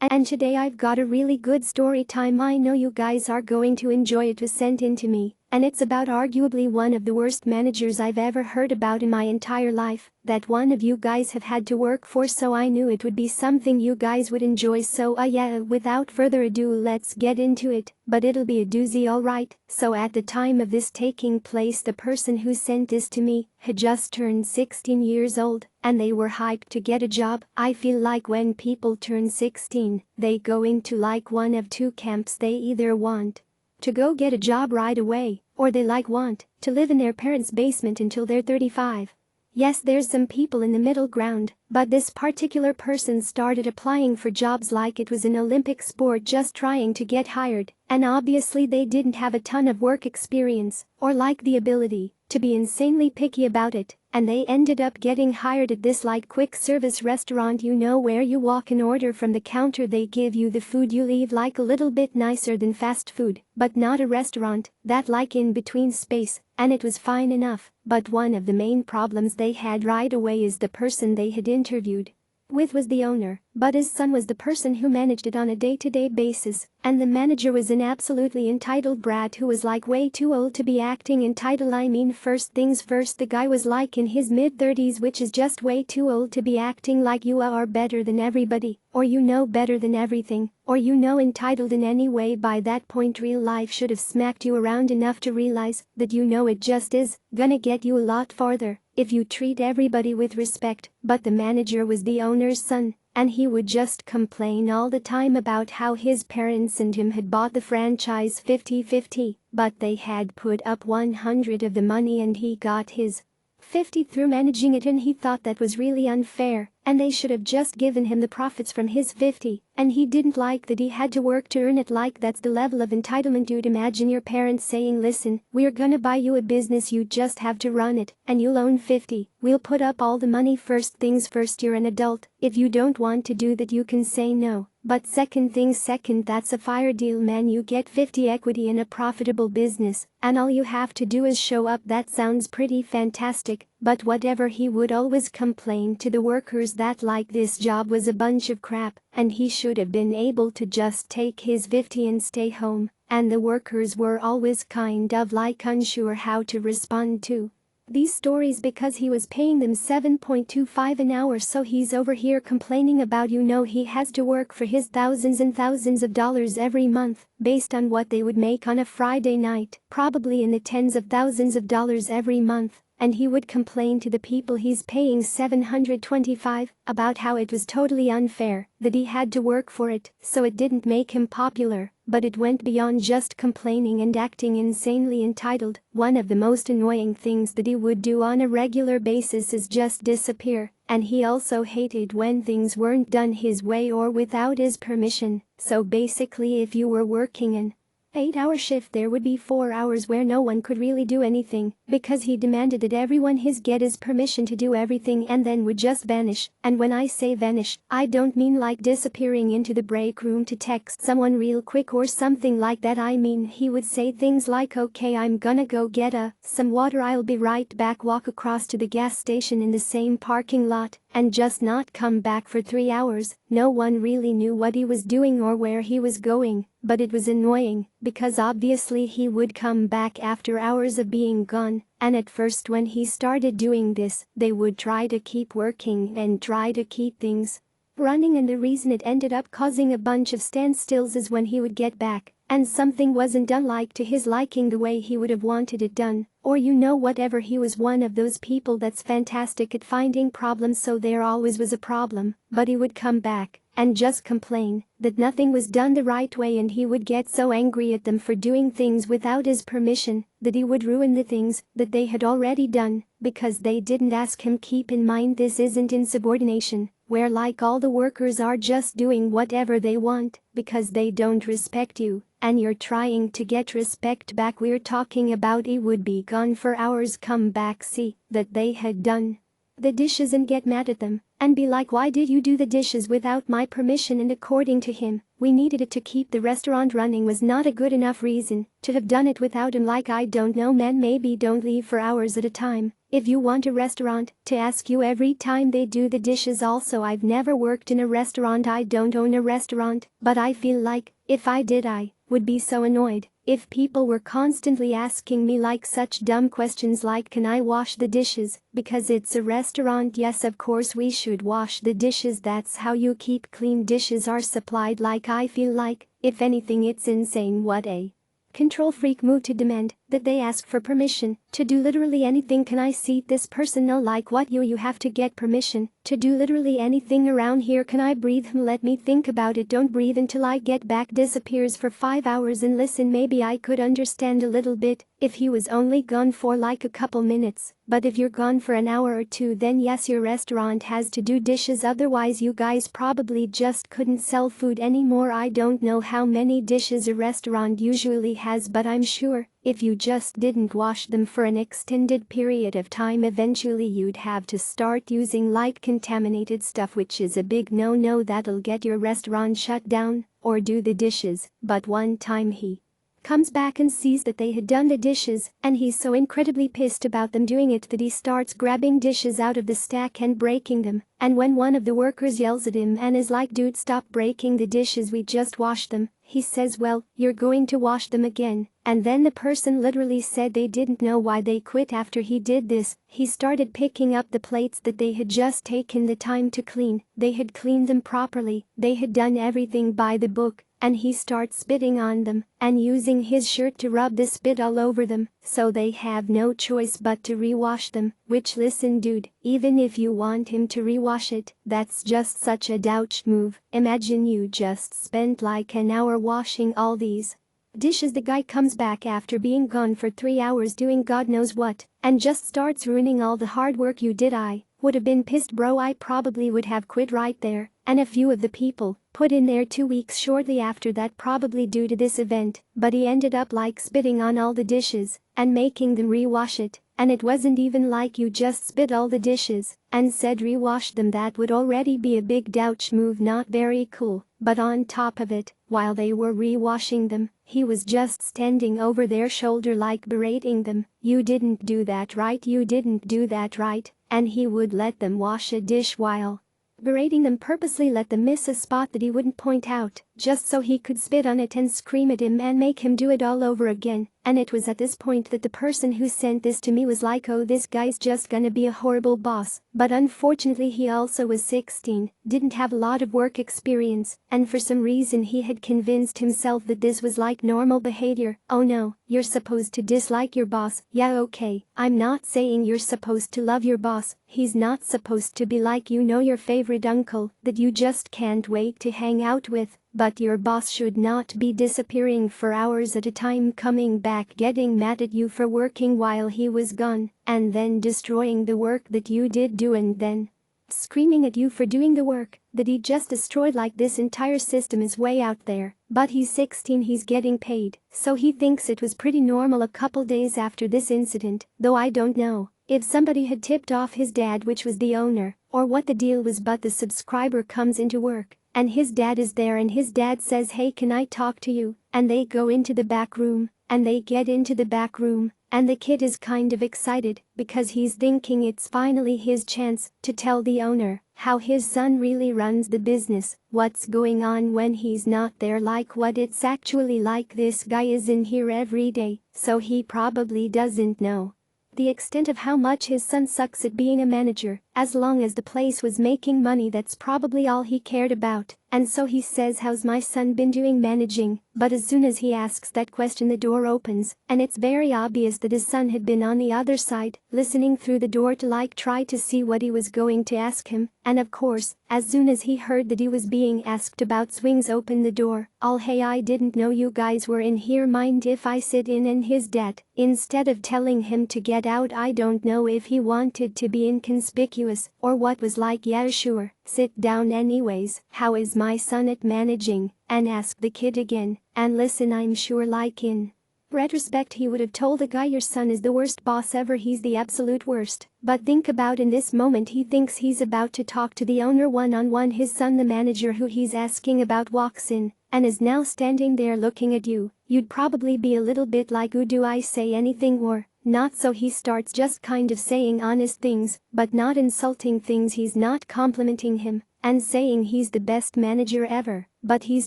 And today I've got a really good story time. I know you guys are going to enjoy it. Was sent in to me, and it's about arguably one of the worst managers I've ever heard about in my entire life, that one of you guys have had to work for, so I knew it would be something you guys would enjoy. So yeah, without further ado, let's get into it, but it'll be a doozy, alright. So at the time of this taking place, the person who sent this to me had just turned 16 years old, and they were hyped to get a job. I feel like when people turn 16, they go into like one of two camps. They either want to go get a job right away, or they want to live in their parents' basement until they're 35. Yes, there's some people in the middle ground, but this particular person started applying for jobs like it was an Olympic sport, just trying to get hired, and obviously they didn't have a ton of work experience or the ability to be insanely picky about it, and they ended up getting hired at this quick service restaurant, where you walk and order from the counter. They give you the food you leave a little bit nicer than fast food, but not a restaurant, that in between space, and it was fine enough. But one of the main problems they had right away is the person they had interviewed with was the owner, but his son was the person who managed it on a day-to-day basis, and the manager was an absolutely entitled brat who was way too old to be acting entitled. I mean, first things first, the guy was in his mid-30s, which is just way too old to be acting like you are better than everybody, or better than everything, or entitled in any way. By that point, real life should have smacked you around enough to realize that it just is gonna get you a lot farther if you treat everybody with respect. But the manager was the owner's son, and he would just complain all the time about how his parents and him had bought the franchise 50-50, but they had put up 100 of the money and he got his 50 through managing it, and he thought that was really unfair, and they should have just given him the profits from his 50, and he didn't like that he had to work to earn it. That's the level of entitlement, dude. Imagine your parents saying, listen, we're gonna buy you a business, you just have to run it, and you'll own 50, we'll put up all the money. First things first, you're an adult. If you don't want to do that, you can say no. But second things second, that's a fire deal, man. You get 50 equity in a profitable business, and all you have to do is show up. That sounds pretty fantastic, but whatever. He would always complain to the workers that this job was a bunch of crap, and he should have been able to just take his 50 and stay home, and the workers were always kind of unsure how to respond to these stories because he was paying them $7.25 an hour. So he's over here complaining about he has to work for his thousands and thousands of dollars every month based on what they would make on a Friday night, probably in the tens of thousands of dollars every month. And he would complain to the people he's paying $725 about how it was totally unfair that he had to work for it. So it didn't make him popular, but it went beyond just complaining and acting insanely entitled. One of the most annoying things that he would do on a regular basis is just disappear, and he also hated when things weren't done his way or without his permission. So basically, if you were working an 8-hour shift, there would be 4 hours where no one could really do anything because he demanded that everyone get his permission to do everything, and then would just vanish. And when I say vanish, I don't mean disappearing into the break room to text someone real quick or something like that. I mean he would say things like, okay, I'm gonna go get some water, I'll be right back, walk across to the gas station in the same parking lot, and just not come back for 3 hours. No one really knew what he was doing or where he was going, but it was annoying because obviously he would come back after hours of being gone, and at first when he started doing this, they would try to keep working and try to keep things running, and the reason it ended up causing a bunch of standstills is when he would get back and something wasn't done to his liking the way he would have wanted it done, or whatever. He was one of those people that's fantastic at finding problems, so there always was a problem, but he would come back and just complain that nothing was done the right way, and he would get so angry at them for doing things without his permission that he would ruin the things that they had already done because they didn't ask him. Keep in mind, this isn't insubordination, where all the workers are just doing whatever they want because they don't respect you, and you're trying to get respect back. We're talking about he would be gone for hours, come back, see that they had done the dishes and get mad at them and be like, why did you do the dishes without my permission? And according to him, we needed it to keep the restaurant running was not a good enough reason to have done it without him. I don't know, man, maybe don't leave for hours at a time if you want a restaurant to ask you every time they do the dishes. Also, I've never worked in a restaurant, I don't own a restaurant, but I feel like, if I did, I would be so annoyed if people were constantly asking me like such dumb questions like, can I wash the dishes, because it's a restaurant. Yes, of course we should wash the dishes, that's how you keep clean. Dishes are supplied. Like, I feel like, if anything, it's insane what a control freak move to demand that they ask for permission to do literally anything. Can I see this person? No, like what, you have to get permission to do literally anything around here. Can I breathe? Let me think about it. Don't breathe until I get back. Disappears for 5 hours and listen, maybe I could understand a little bit if he was only gone for like a couple minutes, but if you're gone for an hour or two, then yes, your restaurant has to do dishes, otherwise you guys probably just couldn't sell food anymore. I don't know how many dishes a restaurant usually has, but I'm sure if you just didn't wash them for an extended period of time, eventually you'd have to start using like contaminated stuff, which is a big no-no. That'll get your restaurant shut down. Or do the dishes. But one time he comes back and sees that they had done the dishes, and he's so incredibly pissed about them doing it that he starts grabbing dishes out of the stack and breaking them. And when one of the workers yells at him and is like, dude, stop breaking the dishes, we just washed them, he says, well, you're going to wash them again. And then the person literally said they didn't know why they quit after he did this. He started picking up the plates that they had just taken the time to clean. They had cleaned them properly, they had done everything by the book. And he starts spitting on them and using his shirt to rub the spit all over them, so they have no choice but to rewash them. Which, listen dude, even if you want him to rewash it, that's just such a douche move. Imagine you just spent like an hour washing all these dishes. The guy comes back after being gone for 3 hours doing God knows what, and just starts ruining all the hard work you did. I would have been pissed, bro. I probably would have quit right there. And a few of the people put in there 2 weeks shortly after that, probably due to this event, but he ended up like spitting on all the dishes and making them rewash it. And it wasn't even like you just spit all the dishes and said rewash them. That would already be a big douche move, not very cool. But on top of it, while they were rewashing them, he was just standing over their shoulder like berating them. You didn't do that right, you didn't do that right. And he would let them wash a dish while berating them, purposely let them miss a spot that he wouldn't point out, just so he could spit on it and scream at him and make him do it all over again. And it was at this point that the person who sent this to me was like, oh, this guy's just gonna be a horrible boss. But unfortunately he also was 16, didn't have a lot of work experience, and for some reason he had convinced himself that this was like normal behavior. Oh no, you're supposed to dislike your boss. Yeah, okay, I'm not saying you're supposed to love your boss. He's not supposed to be like, you know, your favorite uncle that you just can't wait to hang out with. But your boss should not be disappearing for hours at a time, coming back getting mad at you for working while he was gone, and then destroying the work that you did do, and then screaming at you for doing the work that he just destroyed. Like, this entire system is way out there. But he's 16, he's getting paid, so he thinks it was pretty normal. A couple days after this incident, though I don't know if somebody had tipped off his dad, which was the owner, or what the deal was, but the subscriber comes into work and his dad is there, and his dad says, hey, can I talk to you? And they go into the back room, and they get into the back room, and the kid is kind of excited because he's thinking it's finally his chance to tell the owner how his son really runs the business, what's going on when he's not there, like what it's actually like. This guy is in here every day, so he probably doesn't know the extent of how much his son sucks at being a manager. As long as the place was making money, that's probably all he cared about. And so he says, how's my son been doing managing? But as soon as he asks that question, the door opens, and it's very obvious that his son had been on the other side, listening through the door to like try to see what he was going to ask him. And of course, as soon as he heard that he was being asked about, swings open the door. All, hey, I didn't know you guys were in here, mind if I sit in? And his dad, instead of telling him to get out, I don't know if he wanted to be inconspicuous or what, was like, yeah sure, sit down anyways. How is my son at managing? And asked the kid again. And listen, I'm sure like in retrospect he would have told the guy, your son is the worst boss ever, he's the absolute worst. But think about, in this moment he thinks he's about to talk to the owner one-on-one. His son, the manager who he's asking about, walks in and is now standing there looking at you. You'd probably be a little bit like, ooh, do I say anything, or not so he starts just kind of saying honest things, but not insulting things. He's not complimenting him and saying he's the best manager ever, but he's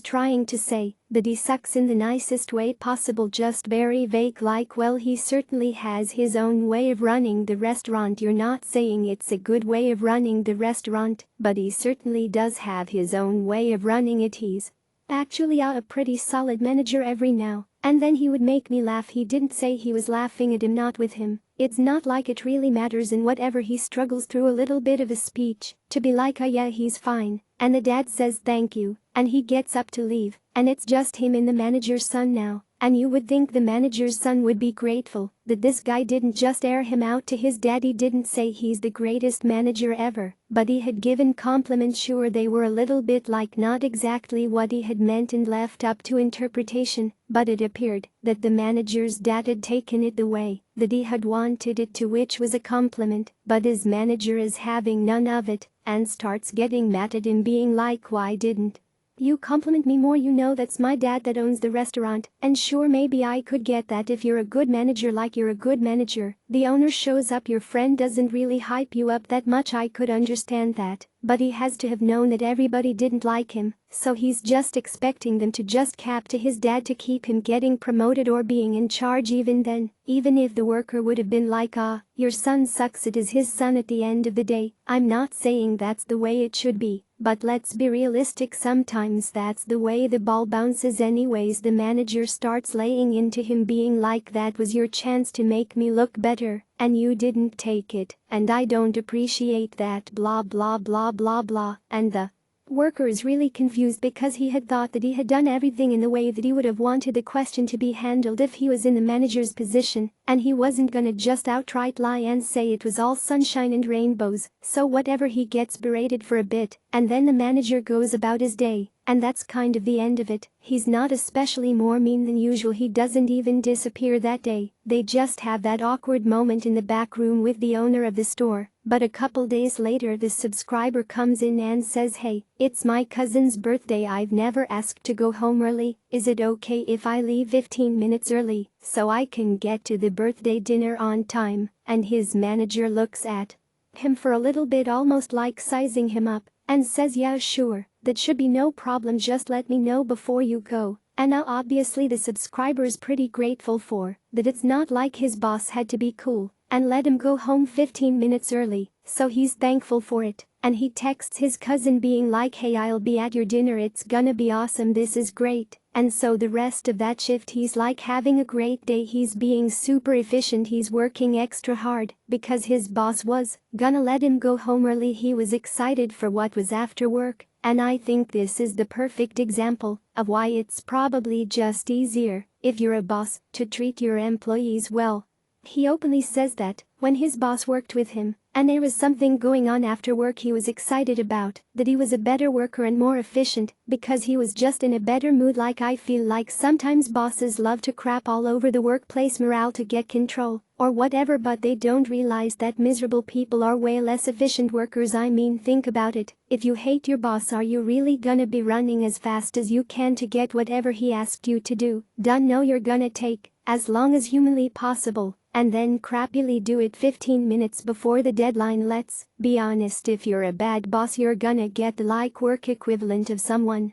trying to say that he sucks in the nicest way possible, just very vague, like, well, he certainly has his own way of running the restaurant. You're not saying it's a good way of running the restaurant, but he certainly does have his own way of running it. He's actually a pretty solid manager every now and then he would make me laugh. He didn't say he was laughing at him, not with him. It's not like it really matters in whatever he struggles through a little bit of a speech to be like, oh yeah, he's fine, and the dad says thank you, and he gets up to leave, and it's just him and the manager's son now. And you would think the manager's son would be grateful that this guy didn't just air him out to his dad. He didn't say he's the greatest manager ever, but he had given compliments. Sure, they were a little bit like not exactly what he had meant and left up to interpretation, but it appeared that the manager's dad had taken it the way that he had wanted it to, which was a compliment, but his manager is having none of it and starts getting mad at him, being like, why didn't you compliment me more? You know that's my dad that owns the restaurant, and sure, maybe I could get that if you're a good manager, like you're a good manager. The owner shows up, your friend doesn't really hype you up that much, I could understand that, but he has to have known that everybody didn't like him, so he's just expecting them to just cap to his dad to keep him getting promoted or being in charge. Even then, even if the worker would have been like, your son sucks, it is his son at the end of the day. I'm not saying that's the way it should be, but let's be realistic, sometimes that's the way the ball bounces anyways. The manager starts laying into him, being like, that was your chance to make me look better, and you didn't take it, and I don't appreciate that, blah blah blah blah blah. And the worker is really confused because he had thought that he had done everything in the way that he would have wanted the question to be handled if he was in the manager's position, and he wasn't gonna just outright lie and say it was all sunshine and rainbows. So whatever, he gets berated for a bit, and then the manager goes about his day, and that's kind of the end of it. He's not especially more mean than usual. He doesn't even disappear that day. They just have that awkward moment in the back room with the owner of the store. But a couple days later, the subscriber comes in and says, hey, it's my cousin's birthday. I've never asked to go home early. Is it okay if I leave 15 minutes early so I can get to the birthday dinner on time? And his manager looks at him for a little bit, almost like sizing him up, and says, yeah, sure, that should be no problem, just let me know before you go. And now obviously the subscriber is pretty grateful for that. It's not like his boss had to be cool and let him go home 15 minutes early, so he's thankful for it. And he texts his cousin being like, hey, I'll be at your dinner, it's gonna be awesome, this is great. And so the rest of that shift he's like having a great day. He's being super efficient, he's working extra hard because his boss was gonna let him go home early. He was excited for what was after work, and I think this is the perfect example of why it's probably just easier, if you're a boss, to treat your employees well. He openly says that when his boss worked with him and there was something going on after work he was excited about, that he was a better worker and more efficient because he was just in a better mood. Like, I feel like sometimes bosses love to crap all over the workplace morale to get control or whatever, but they don't realize that miserable people are way less efficient workers. I mean, think about it. If you hate your boss, are you really gonna be running as fast as you can to get whatever he asked you to do done? No, you're gonna take as long as humanly possible and then crappily do it 15 minutes before the deadline. Let's be honest, if you're a bad boss, you're gonna get the like work equivalent of someone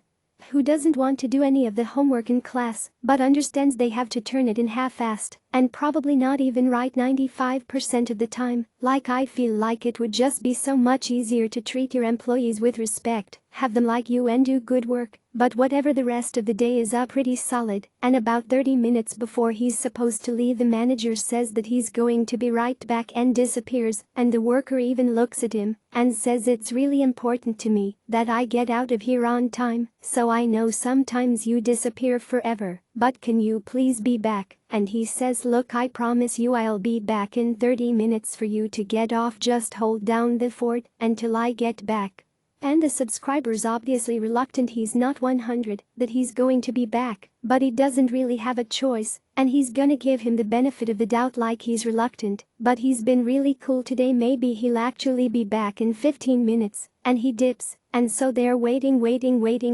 who doesn't want to do any of the homework in class but understands they have to turn it in half-assed and probably not even right 95% of the time. Like, I feel like it would just be so much easier to treat your employees with respect, have them like you and do good work, but whatever, the rest of the day is up pretty solid, and about 30 minutes before he's supposed to leave, the manager says that he's going to be right back and disappears, and the worker even looks at him and says, it's really important to me that I get out of here on time, so I know sometimes you disappear forever, but can you please be back? And he says, look, I promise you I'll be back in 30 minutes for you to get off, just hold down the fort until I get back. And the subscriber's obviously reluctant, he's not 100 that he's going to be back, but he doesn't really have a choice, and he's gonna give him the benefit of the doubt like he's reluctant, but he's been really cool today, maybe he'll actually be back in 15 minutes, and he dips, and so they're waiting,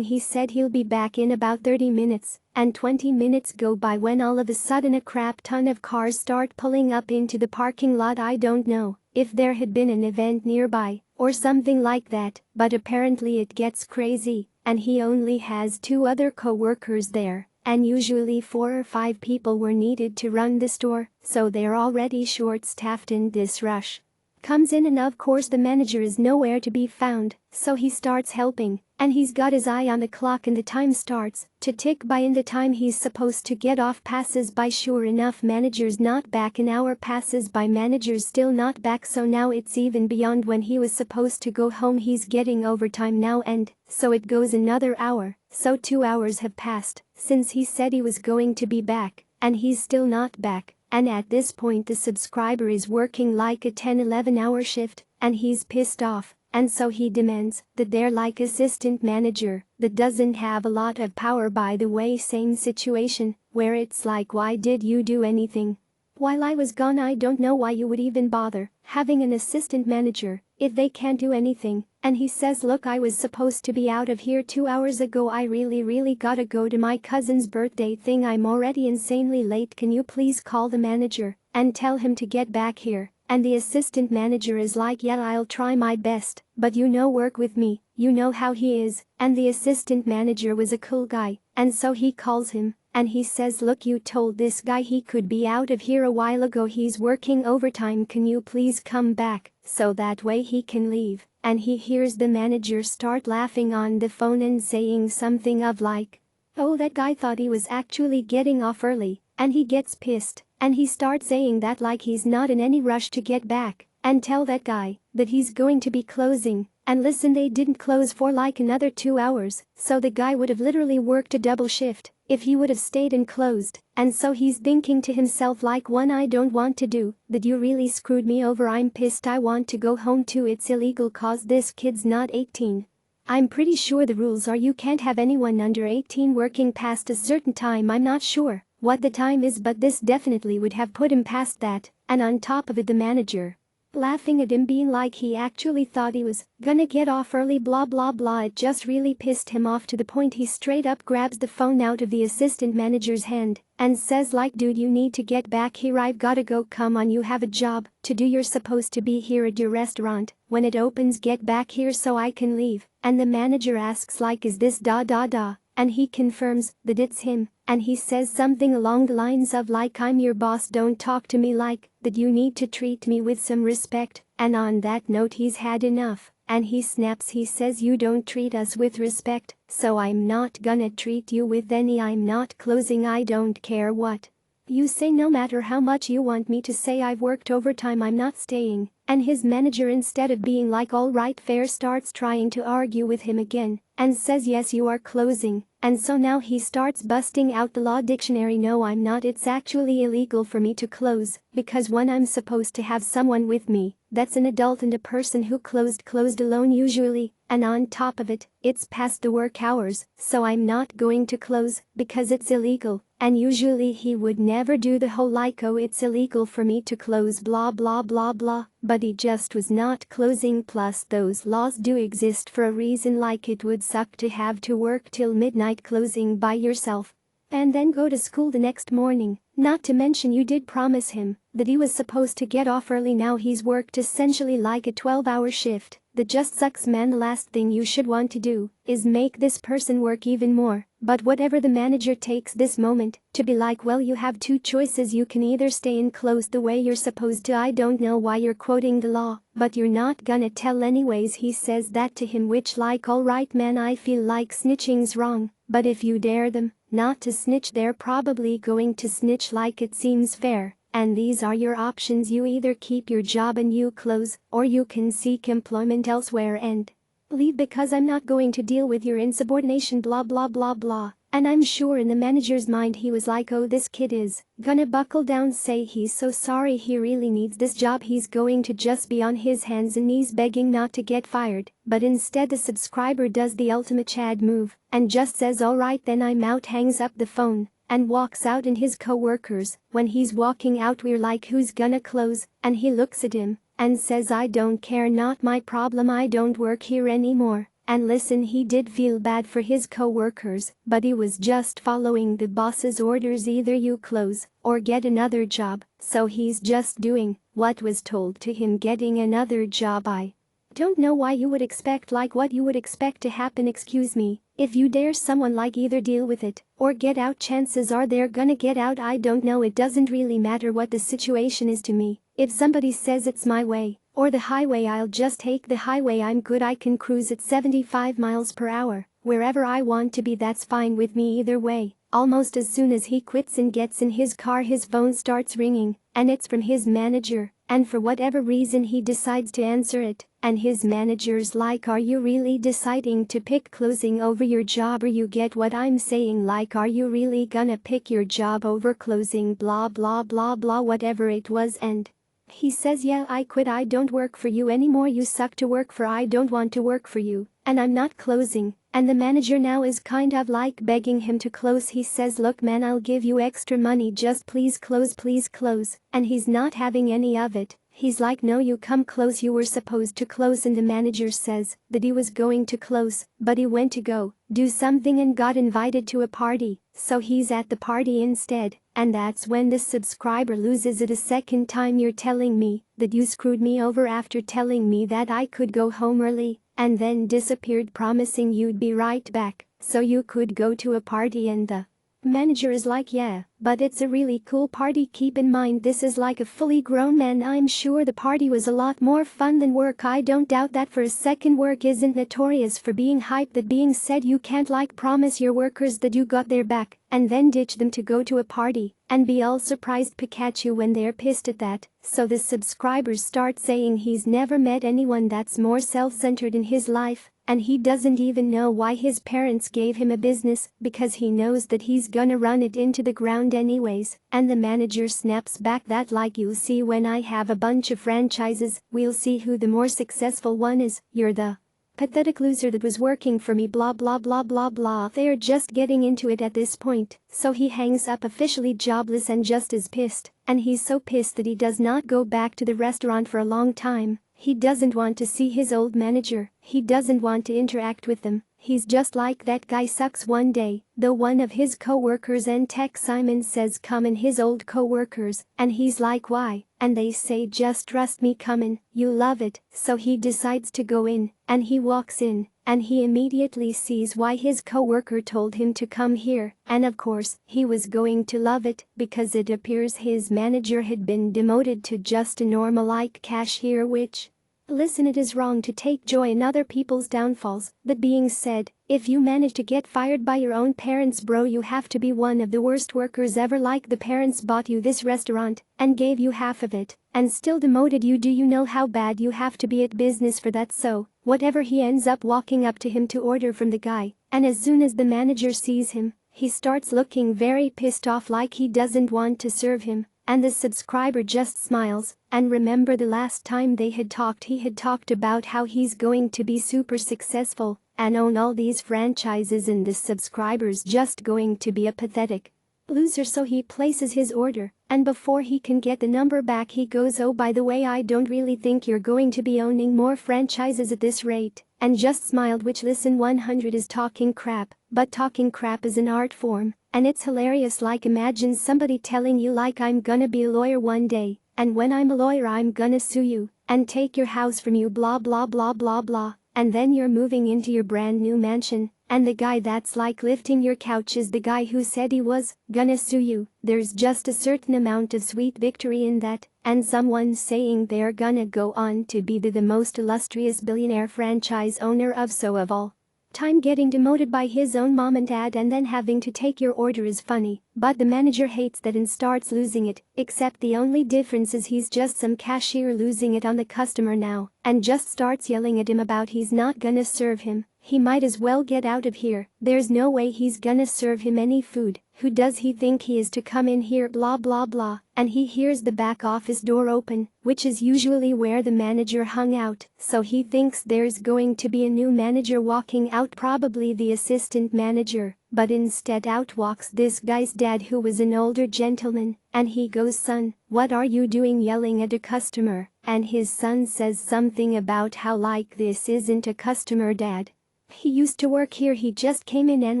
he said he'll be back in about 30 minutes, and 20 minutes go by when all of a sudden a crap ton of cars start pulling up into the parking lot. I don't know if there had been an event nearby or something like that, but apparently it gets crazy, and he only has 2 other co-workers there, and usually 4 or 5 people were needed to run the store, so they're already short-staffed in this rush. Comes in, and of course the manager is nowhere to be found, so he starts helping, and he's got his eye on the clock and the time starts to tick by. In the time he's supposed to get off passes by, sure enough, manager's not back. An hour passes by, manager's still not back, so now it's even beyond when he was supposed to go home. He's getting overtime now, and so it goes another hour, so 2 hours have passed since he said he was going to be back, and he's still not back. And at this point the subscriber is working like a 10-11 hour shift, and he's pissed off, and so he demands that they're like assistant manager that doesn't have a lot of power. By the way, same situation where it's like, why did you do anything while I was gone? I don't know why you would even bother having an assistant manager if they can't do anything. And he says, look, I was supposed to be out of here 2 hours ago. I really gotta go to my cousin's birthday thing. I'm already insanely late. Can you please call the manager and tell him to get back here? And the assistant manager is like, yeah, I'll try my best, but work with me, you know how he is. And the assistant manager was a cool guy, and so he calls him, and he says, look, you told this guy he could be out of here a while ago. He's working overtime. Can you please come back so that way he can leave? And he hears the manager start laughing on the phone and saying something of like, oh, that guy thought he was actually getting off early, and he gets pissed, and he starts saying that like he's not in any rush to get back, and tell that guy that he's going to be closing. And listen, they didn't close for like another 2 hours, so the guy would have literally worked a double shift if he would have stayed and closed. And so he's thinking to himself like, one, I don't want to do that, you really screwed me over. I'm pissed. I want to go home too. It's illegal cause this kid's not 18. I'm pretty sure the rules are you can't have anyone under 18 working past a certain time. I'm not sure what the time is, but this definitely would have put him past that. And on top of it, the manager laughing at him, being like he actually thought he was gonna get off early, blah blah blah. It just really pissed him off to the point he straight up grabs the phone out of the assistant manager's hand and says like, dude, you need to get back here. I've gotta go. Come on, you have a job to do. You're supposed to be here at your restaurant when it opens. Get back here so I can leave. And the manager asks like, is this da da da? And he confirms that it's him, and he says something along the lines of like, I'm your boss, don't talk to me like that, you need to treat me with some respect. And on that note he's had enough, and he snaps. He says, you don't treat us with respect, so I'm not gonna treat you with any. I'm not closing. I don't care what you say, no matter how much you want me to say I've worked overtime, I'm not staying. And his manager, instead of being like all right fair, starts trying to argue with him again and says, yes, you are closing. And so now he starts busting out the law dictionary. No, I'm not. It's actually illegal for me to close because one, I'm supposed to have someone with me that's an adult, and a person who closed alone usually, and on top of it, it's past the work hours, so I'm not going to close because it's illegal. And usually he would never do the whole like, oh, it's illegal for me to close blah blah blah blah, but he just was not closing. Plus those laws do exist for a reason, like it would suck to have to work till midnight closing by yourself and then go to school the next morning. Not to mention you did promise him that he was supposed to get off early. Now he's worked essentially like a 12-hour shift. That just sucks, man. The last thing you should want to do is make this person work even more. But whatever, the manager takes this moment to be like, well, you have 2 choices. You can either stay and close the way you're supposed to. I don't know why you're quoting the law, but you're not gonna tell anyways. He says that to him, which like, alright man, I feel like snitching's wrong, but if you dare them not to snitch, they're probably going to snitch. Like, it seems fair. And these are your options. You either keep your job and you close, or you can seek employment elsewhere and leave because I'm not going to deal with your insubordination, blah blah blah blah. And I'm sure in the manager's mind he was like, oh, this kid is gonna buckle down, say he's so sorry, he really needs this job, he's going to just be on his hands and knees begging not to get fired. But instead the subscriber does the ultimate Chad move and just says alright then I'm out, hangs up the phone and walks out. And his co-workers, when he's walking out, we're like, who's gonna close? And he looks at him and says, I don't care, not my problem, I don't work here anymore. And listen, he did feel bad for his co-workers, but he was just following the boss's orders, either you close or get another job, so he's just doing what was told to him, getting another job. I don't know why you would expect, like what you would expect to happen, excuse me. If you dare someone, like either deal with it or get out, chances are they're gonna get out. I don't know, it doesn't really matter what the situation is to me. If somebody says it's my way or the highway, I'll just take the highway, I'm good, I can cruise at 75 miles per hour wherever I want to be, that's fine with me either way. Almost as soon as he quits and gets in his car, his phone starts ringing and it's from his manager, and for whatever reason he decides to answer it, and his manager's like, are you really deciding to pick closing over your job? Or you get what I'm saying, like, are you really gonna pick your job over closing, blah blah blah blah, whatever it was. And he says, yeah, I quit, I don't work for you anymore, you suck to work for, I don't want to work for you, and I'm not closing. And the manager now is kind of like begging him to close. He says, look man, I'll give you extra money, just please close, please close. And he's not having any of it. He's like, no, you come close, you were supposed to close. And the manager says that he was going to close, but he went to go do something and got invited to a party, so he's at the party instead. And that's when the subscriber loses it a second time. You're telling me that you screwed me over after telling me that I could go home early, and then disappeared promising you'd be right back so you could go to a party. And the manager is like, yeah, but it's a really cool party, keep in mind this is like a fully grown man, I'm sure the party was a lot more fun than work, I don't doubt that for a second. Work isn't notorious for being hype. That being said, you can't like promise your workers that you got their back and then ditch them to go to a party and be all surprised Pikachu when they're pissed at that. So the subscribers start saying he's never met anyone that's more self-centered in his life, and he doesn't even know why his parents gave him a business, because he knows that he's gonna run it into the ground anyways. And the manager snaps back that, like, you'll see when I have a bunch of franchises, we'll see who the more successful one is. You're the pathetic loser that was working for me, blah blah blah blah blah. They're just getting into it at this point, so he hangs up, officially jobless and just as pissed. And he's so pissed that he does not go back to the restaurant for a long time. He doesn't want to see his old manager, he doesn't want to interact with them. He's just like, that guy sucks. One day, though, one of his co-workers and Tech Simon says, come in, his old co-workers, and he's like, why? And they say, just trust me, come in, you love it. So he decides to go in, and he walks in, and he immediately sees why his co-worker told him to come here. And of course, he was going to love it, because it appears his manager had been demoted to just a normal like cashier, which, listen, it is wrong to take joy in other people's downfalls. That being said, if you manage to get fired by your own parents, bro, you have to be one of the worst workers ever. Like, the parents bought you this restaurant and gave you half of it and still demoted you. Do you know how bad you have to be at business for that? So whatever, he ends up walking up to him to order from the guy, and as soon as the manager sees him, he starts looking very pissed off, like he doesn't want to serve him. And the subscriber just smiles. And remember, the last time they had talked, he had talked about how he's going to be super successful and own all these franchises, and the subscriber's just going to be a pathetic loser. So he places his order, and before he can get the number back, he goes, oh, by the way, I don't really think you're going to be owning more franchises at this rate, and just smiled, which, listen, 100 is talking crap, but talking crap is an art form. And it's hilarious. Like, imagine somebody telling you, like, I'm gonna be a lawyer one day, and when I'm a lawyer I'm gonna sue you and take your house from you, blah blah blah blah blah, and then you're moving into your brand new mansion, and the guy that's like lifting your couch is the guy who said he was gonna sue you. There's just a certain amount of sweet victory in that, and someone saying they're gonna go on to be the most illustrious billionaire franchise owner of so of all time getting demoted by his own mom and dad and then having to take your order is funny, but the manager hates that and starts losing it, except the only difference is he's just some cashier losing it on the customer now, and just starts yelling at him about he's not gonna serve him. He might as well get out of here. There's no way he's gonna serve him any food. Who does he think he is to come in here, blah blah blah. And he hears the back office door open, which is usually where the manager hung out, so he thinks there's going to be a new manager walking out, probably the assistant manager, but instead out walks this guy's dad, who was an older gentleman, and he goes, "Son, what are you doing yelling at a customer?" And his son says something about how like this isn't a customer, Dad. He used to work here, he just came in and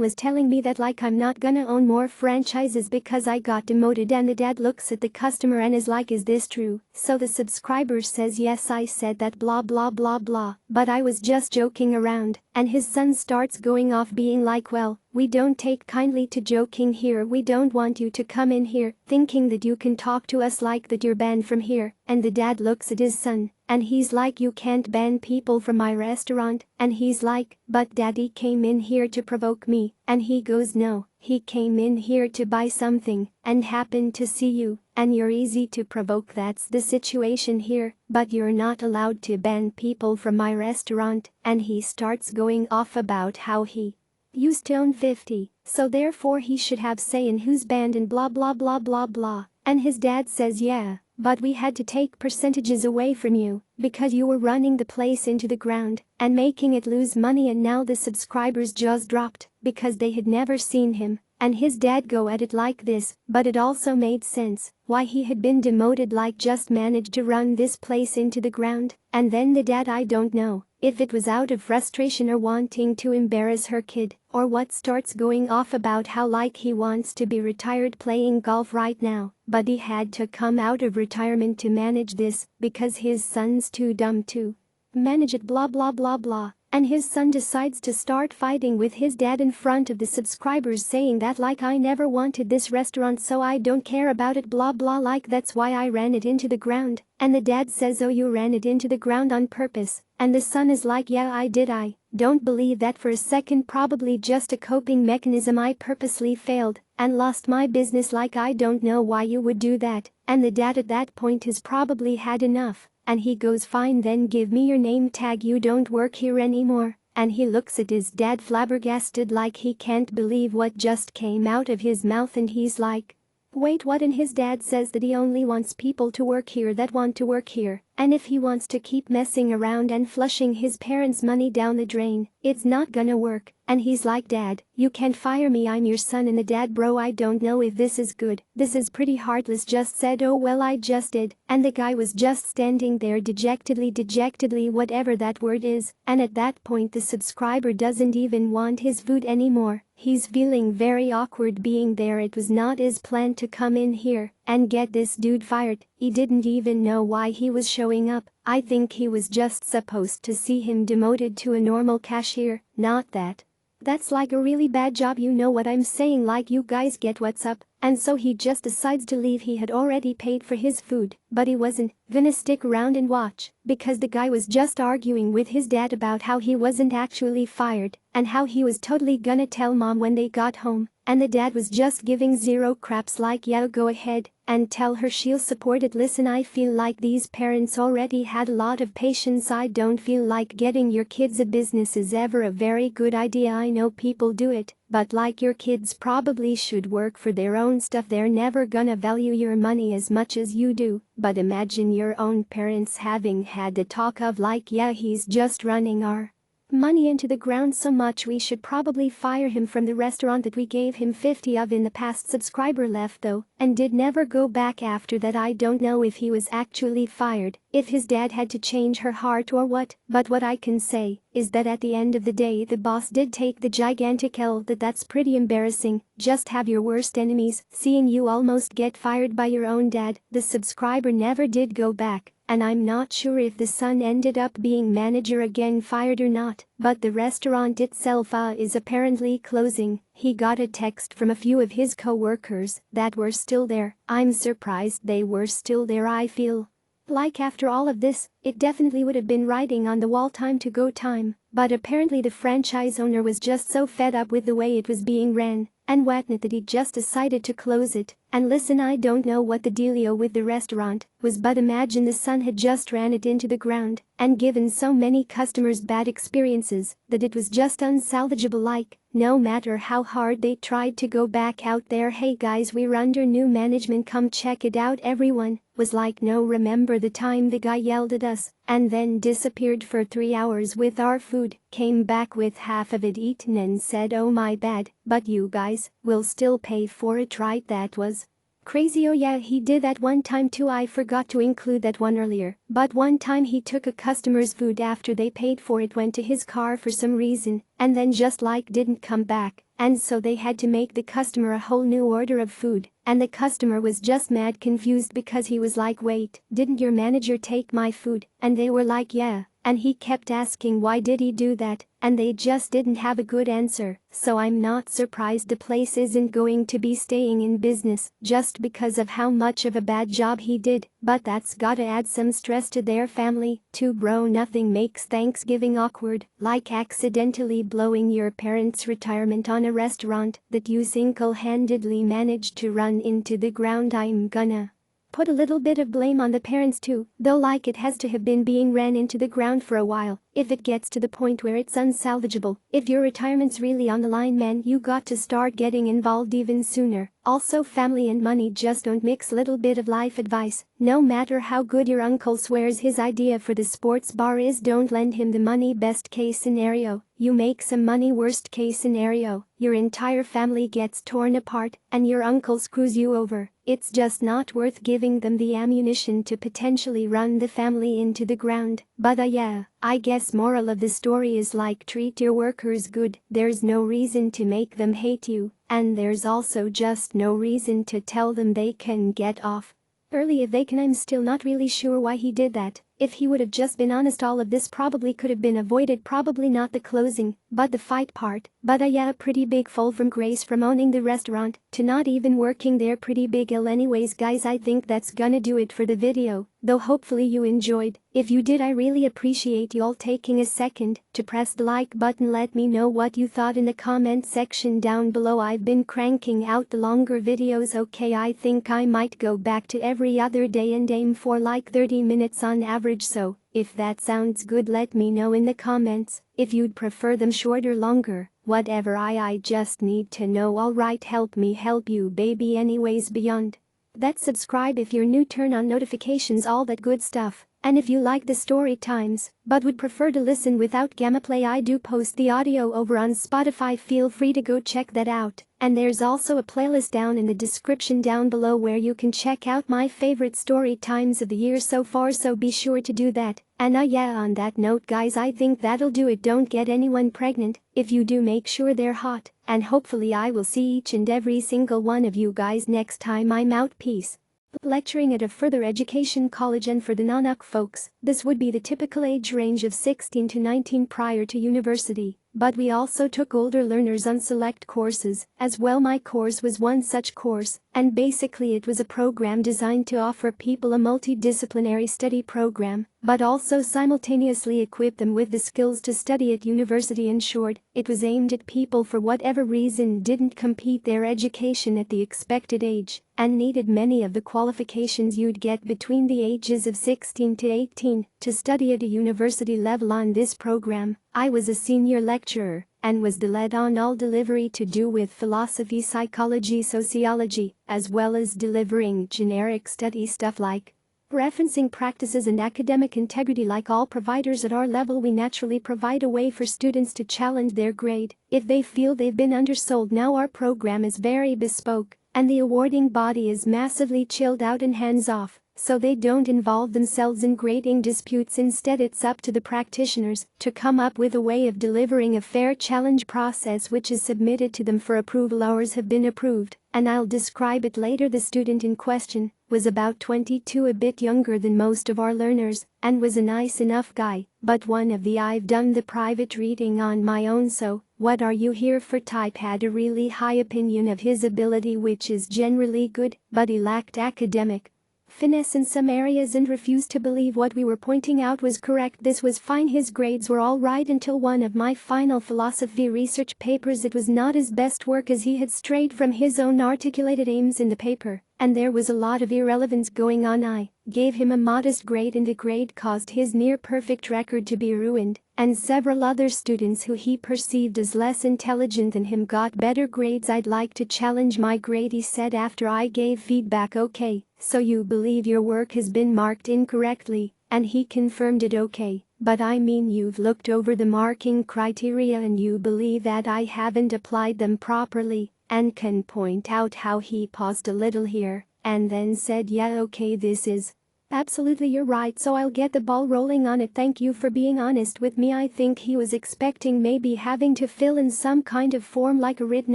was telling me that like I'm not gonna own more franchises because I got demoted. And the dad looks at the customer and is like, "Is this true?" So the subscriber says, "Yes, I said that, blah blah blah blah, but I was just joking around." And his son starts going off being like, "Well, we don't take kindly to joking here, we don't want you to come in here thinking that you can talk to us like that, you're banned from here." And the dad looks at his son and he's like, "You can't ban people from my restaurant." And he's like, "But Daddy came in here to provoke me." And he goes, "No, he came in here to buy something and happened to see you, and you're easy to provoke. That's the situation here, but you're not allowed to ban people from my restaurant." And he starts going off about how he used to own 50, so therefore he should have say in who's banned and blah blah blah blah blah. And his dad says, "Yeah, but we had to take percentages away from you because you were running the place into the ground and making it lose money." And now the subscribers' jaws dropped because they had never seen him and his dad go at it like this, but it also made sense why he had been demoted, like just managed to run this place into the ground. And then the dad, I don't know if it was out of frustration or wanting to embarrass her kid or what, starts going off about how like he wants to be retired playing golf right now, but he had to come out of retirement to manage this because his son's too dumb to manage it, blah blah blah blah. And his son decides to start fighting with his dad in front of the subscribers, saying that like, "I never wanted this restaurant, so I don't care about it, blah blah, like that's why I ran it into the ground." And the dad says, "Oh, you ran it into the ground on purpose?" And the son is like, "Yeah, I did. I don't believe that for a second, probably just a coping mechanism. I purposely failed and lost my business, like I don't know why you would do that." And the dad at that point has probably had enough. And he goes, "Fine, then give me your name tag, you don't work here anymore." And he looks at his dad flabbergasted, like he can't believe what just came out of his mouth, and he's like, "Wait, what?" And his dad says that he only wants people to work here that want to work here, and if he wants to keep messing around and flushing his parents' money down the drain, it's not gonna work. And he's like, "Dad, you can't fire me, I'm your son." And the dad, "Bro, I don't know if this is good. This is pretty heartless." Just said, "Oh well, I just did." And the guy was just standing there dejectedly, whatever that word is. And at that point the subscriber doesn't even want his food anymore. He's feeling very awkward being there. It was not his plan to come in here and get this dude fired. He didn't even know why he was showing up. I think he was just supposed to see him demoted to a normal cashier, not that. That's like a really bad job, you know what I'm saying, like you guys get what's up. And so he just decides to leave. He had already paid for his food, but he wasn't gonna stick around and watch because the guy was just arguing with his dad about how he wasn't actually fired and how he was totally gonna tell mom when they got home. And the dad was just giving zero craps, like, "Yeah, go ahead and tell her, she'll support it." Listen, I feel like these parents already had a lot of patience. I don't feel like getting your kids a business is ever a very good idea. I know people do it, but like, your kids probably should work for their own stuff. They're never gonna value your money as much as you do. But imagine your own parents having had the talk of like, "Yeah, he's just running our money into the ground so much, we should probably fire him from the restaurant that we gave him 50 of in the past." Subscriber left though and did never go back after that. I don't know if he was actually fired, if his dad had to change her heart or what, but what I can say is that at the end of the day the boss did take the gigantic L. That's pretty embarrassing. Just have your worst enemies seeing you almost get fired by your own dad. The subscriber never did go back, and I'm not sure if the son ended up being manager again, fired or not, but the restaurant itself is apparently closing. He got a text from a few of his co-workers that were still there. I'm surprised they were still there. I feel like after all of this, it definitely would have been writing on the wall, time to go time. But apparently the franchise owner was just so fed up with the way it was being ran unwanted that he just decided to close it. And listen, I don't know what the dealio with the restaurant was, but imagine the son had just ran it into the ground and given so many customers bad experiences that it was just unsalvageable, like, no matter how hard they tried to go back out there. Hey guys, we're under new management, come check it out. Everyone was like, no, remember the time the guy yelled at us and then disappeared for 3 hours with our food, came back with half of it eaten and said, oh my bad, but you guys will still pay for it, right? That was crazy. Oh yeah, he did that one time too. I forgot to include that one earlier. But one time he took a customer's food after they paid for it, went to his car for some reason, and then just like didn't come back. And so they had to make the customer a whole new order of food. And the customer was just mad confused because he was like, wait, didn't your manager take my food? And they were like, yeah. And he kept asking why did he do that, and they just didn't have a good answer. So I'm not surprised the place isn't going to be staying in business just because of how much of a bad job he did. But that's gotta add some stress to their family too, bro. Nothing makes Thanksgiving awkward like accidentally blowing your parents' retirement on a restaurant that you single-handedly managed to run into the ground. I'm gonna put a little bit of blame on the parents too, though, like, it has to have been being ran into the ground for a while. If it gets to the point where it's unsalvageable, if your retirement's really on the line, man, you got to start getting involved even sooner. Also, family and money just don't mix. Little bit of life advice: no matter how good your uncle swears his idea for the sports bar is, don't lend him the money. Best case scenario, you make some money. Worst case scenario, your entire family gets torn apart and your uncle screws you over. It's just not worth giving them the ammunition to potentially run the family into the ground. But yeah, I guess moral of the story is, like, treat your workers good. There's no reason to make them hate you, and there's also just no reason to tell them they can get off early if they can. I'm still not really sure why he did that. If he would have just been honest, all of this probably could have been avoided. Probably not the closing, but the fight part. But yeah, a pretty big fall from grace from owning the restaurant to not even working there. Pretty big L. Anyways guys, I think that's gonna do it for the video, though hopefully you enjoyed. If you did, I really appreciate you all taking a second to press the like button. Let me know what you thought in the comment section down below. I've been cranking out the longer videos. Okay, I think I might go back to every other day and aim for like 30 minutes on average. So, if that sounds good, let me know in the comments if you'd prefer them shorter, longer, whatever. I just need to know. Alright, help me help you, baby. Anyways, beyond that, subscribe if you're new, turn on notifications, all that good stuff. And if you like the story times but would prefer to listen without gamma play, I do post the audio over on Spotify. Feel free to go check that out. And there's also a playlist down in the description down below where you can check out my favorite story times of the year so far, so be sure to do that. And yeah, on that note guys, I think that'll do it. Don't get anyone pregnant. If you do, make sure they're hot. And hopefully I will see each and every single one of you guys next time I'm out. Peace. Lecturing at a further education college, and for the non-UC folks, this would be the typical age range of 16 to 19 prior to university. But we also took older learners on select courses as well. My course was one such course, and basically it was a program designed to offer people a multidisciplinary study program, but also simultaneously equip them with the skills to study at university. In short, it was aimed at people for whatever reason didn't complete their education at the expected age and needed many of the qualifications you'd get between the ages of 16 to 18 to study at a university level. On this program, I was a senior lecturer and was the lead on all delivery to do with philosophy, psychology, sociology, as well as delivering generic study stuff like referencing practices and academic integrity. Like all providers at our level, we naturally provide a way for students to challenge their grade if they feel they've been undersold. Now our program is very bespoke, and the awarding body is massively chilled out and hands-off, so they don't involve themselves in grading disputes. Instead, it's up to the practitioners to come up with a way of delivering a fair challenge process which is submitted to them for approval. Ours have been approved, and I'll describe it later. The student in question was about 22, a bit younger than most of our learners, and was a nice enough guy, but one of the I've done the private reading on my own, so what are you here for type had a really high opinion of his ability, which is generally good, but he lacked academic finesse in some areas and refused to believe what we were pointing out was correct. This was fine. His grades were all right until one of my final philosophy research papers. It was not his best work as he had strayed from his own articulated aims in the paper, and there was a lot of irrelevance going on. I gave him a modest grade, and the grade caused his near-perfect record to be ruined, and several other students who he perceived as less intelligent than him got better grades. I'd like to challenge my grade, he said after I gave feedback. Okay, so you believe your work has been marked incorrectly, and he confirmed it. Okay, but I mean you've looked over the marking criteria and you believe that I haven't applied them properly, and can point out how. He paused a little here and then said, yeah, okay, this is absolutely, you're right, so I'll get the ball rolling on it. Thank you for being honest with me. I think he was expecting maybe having to fill in some kind of form like a written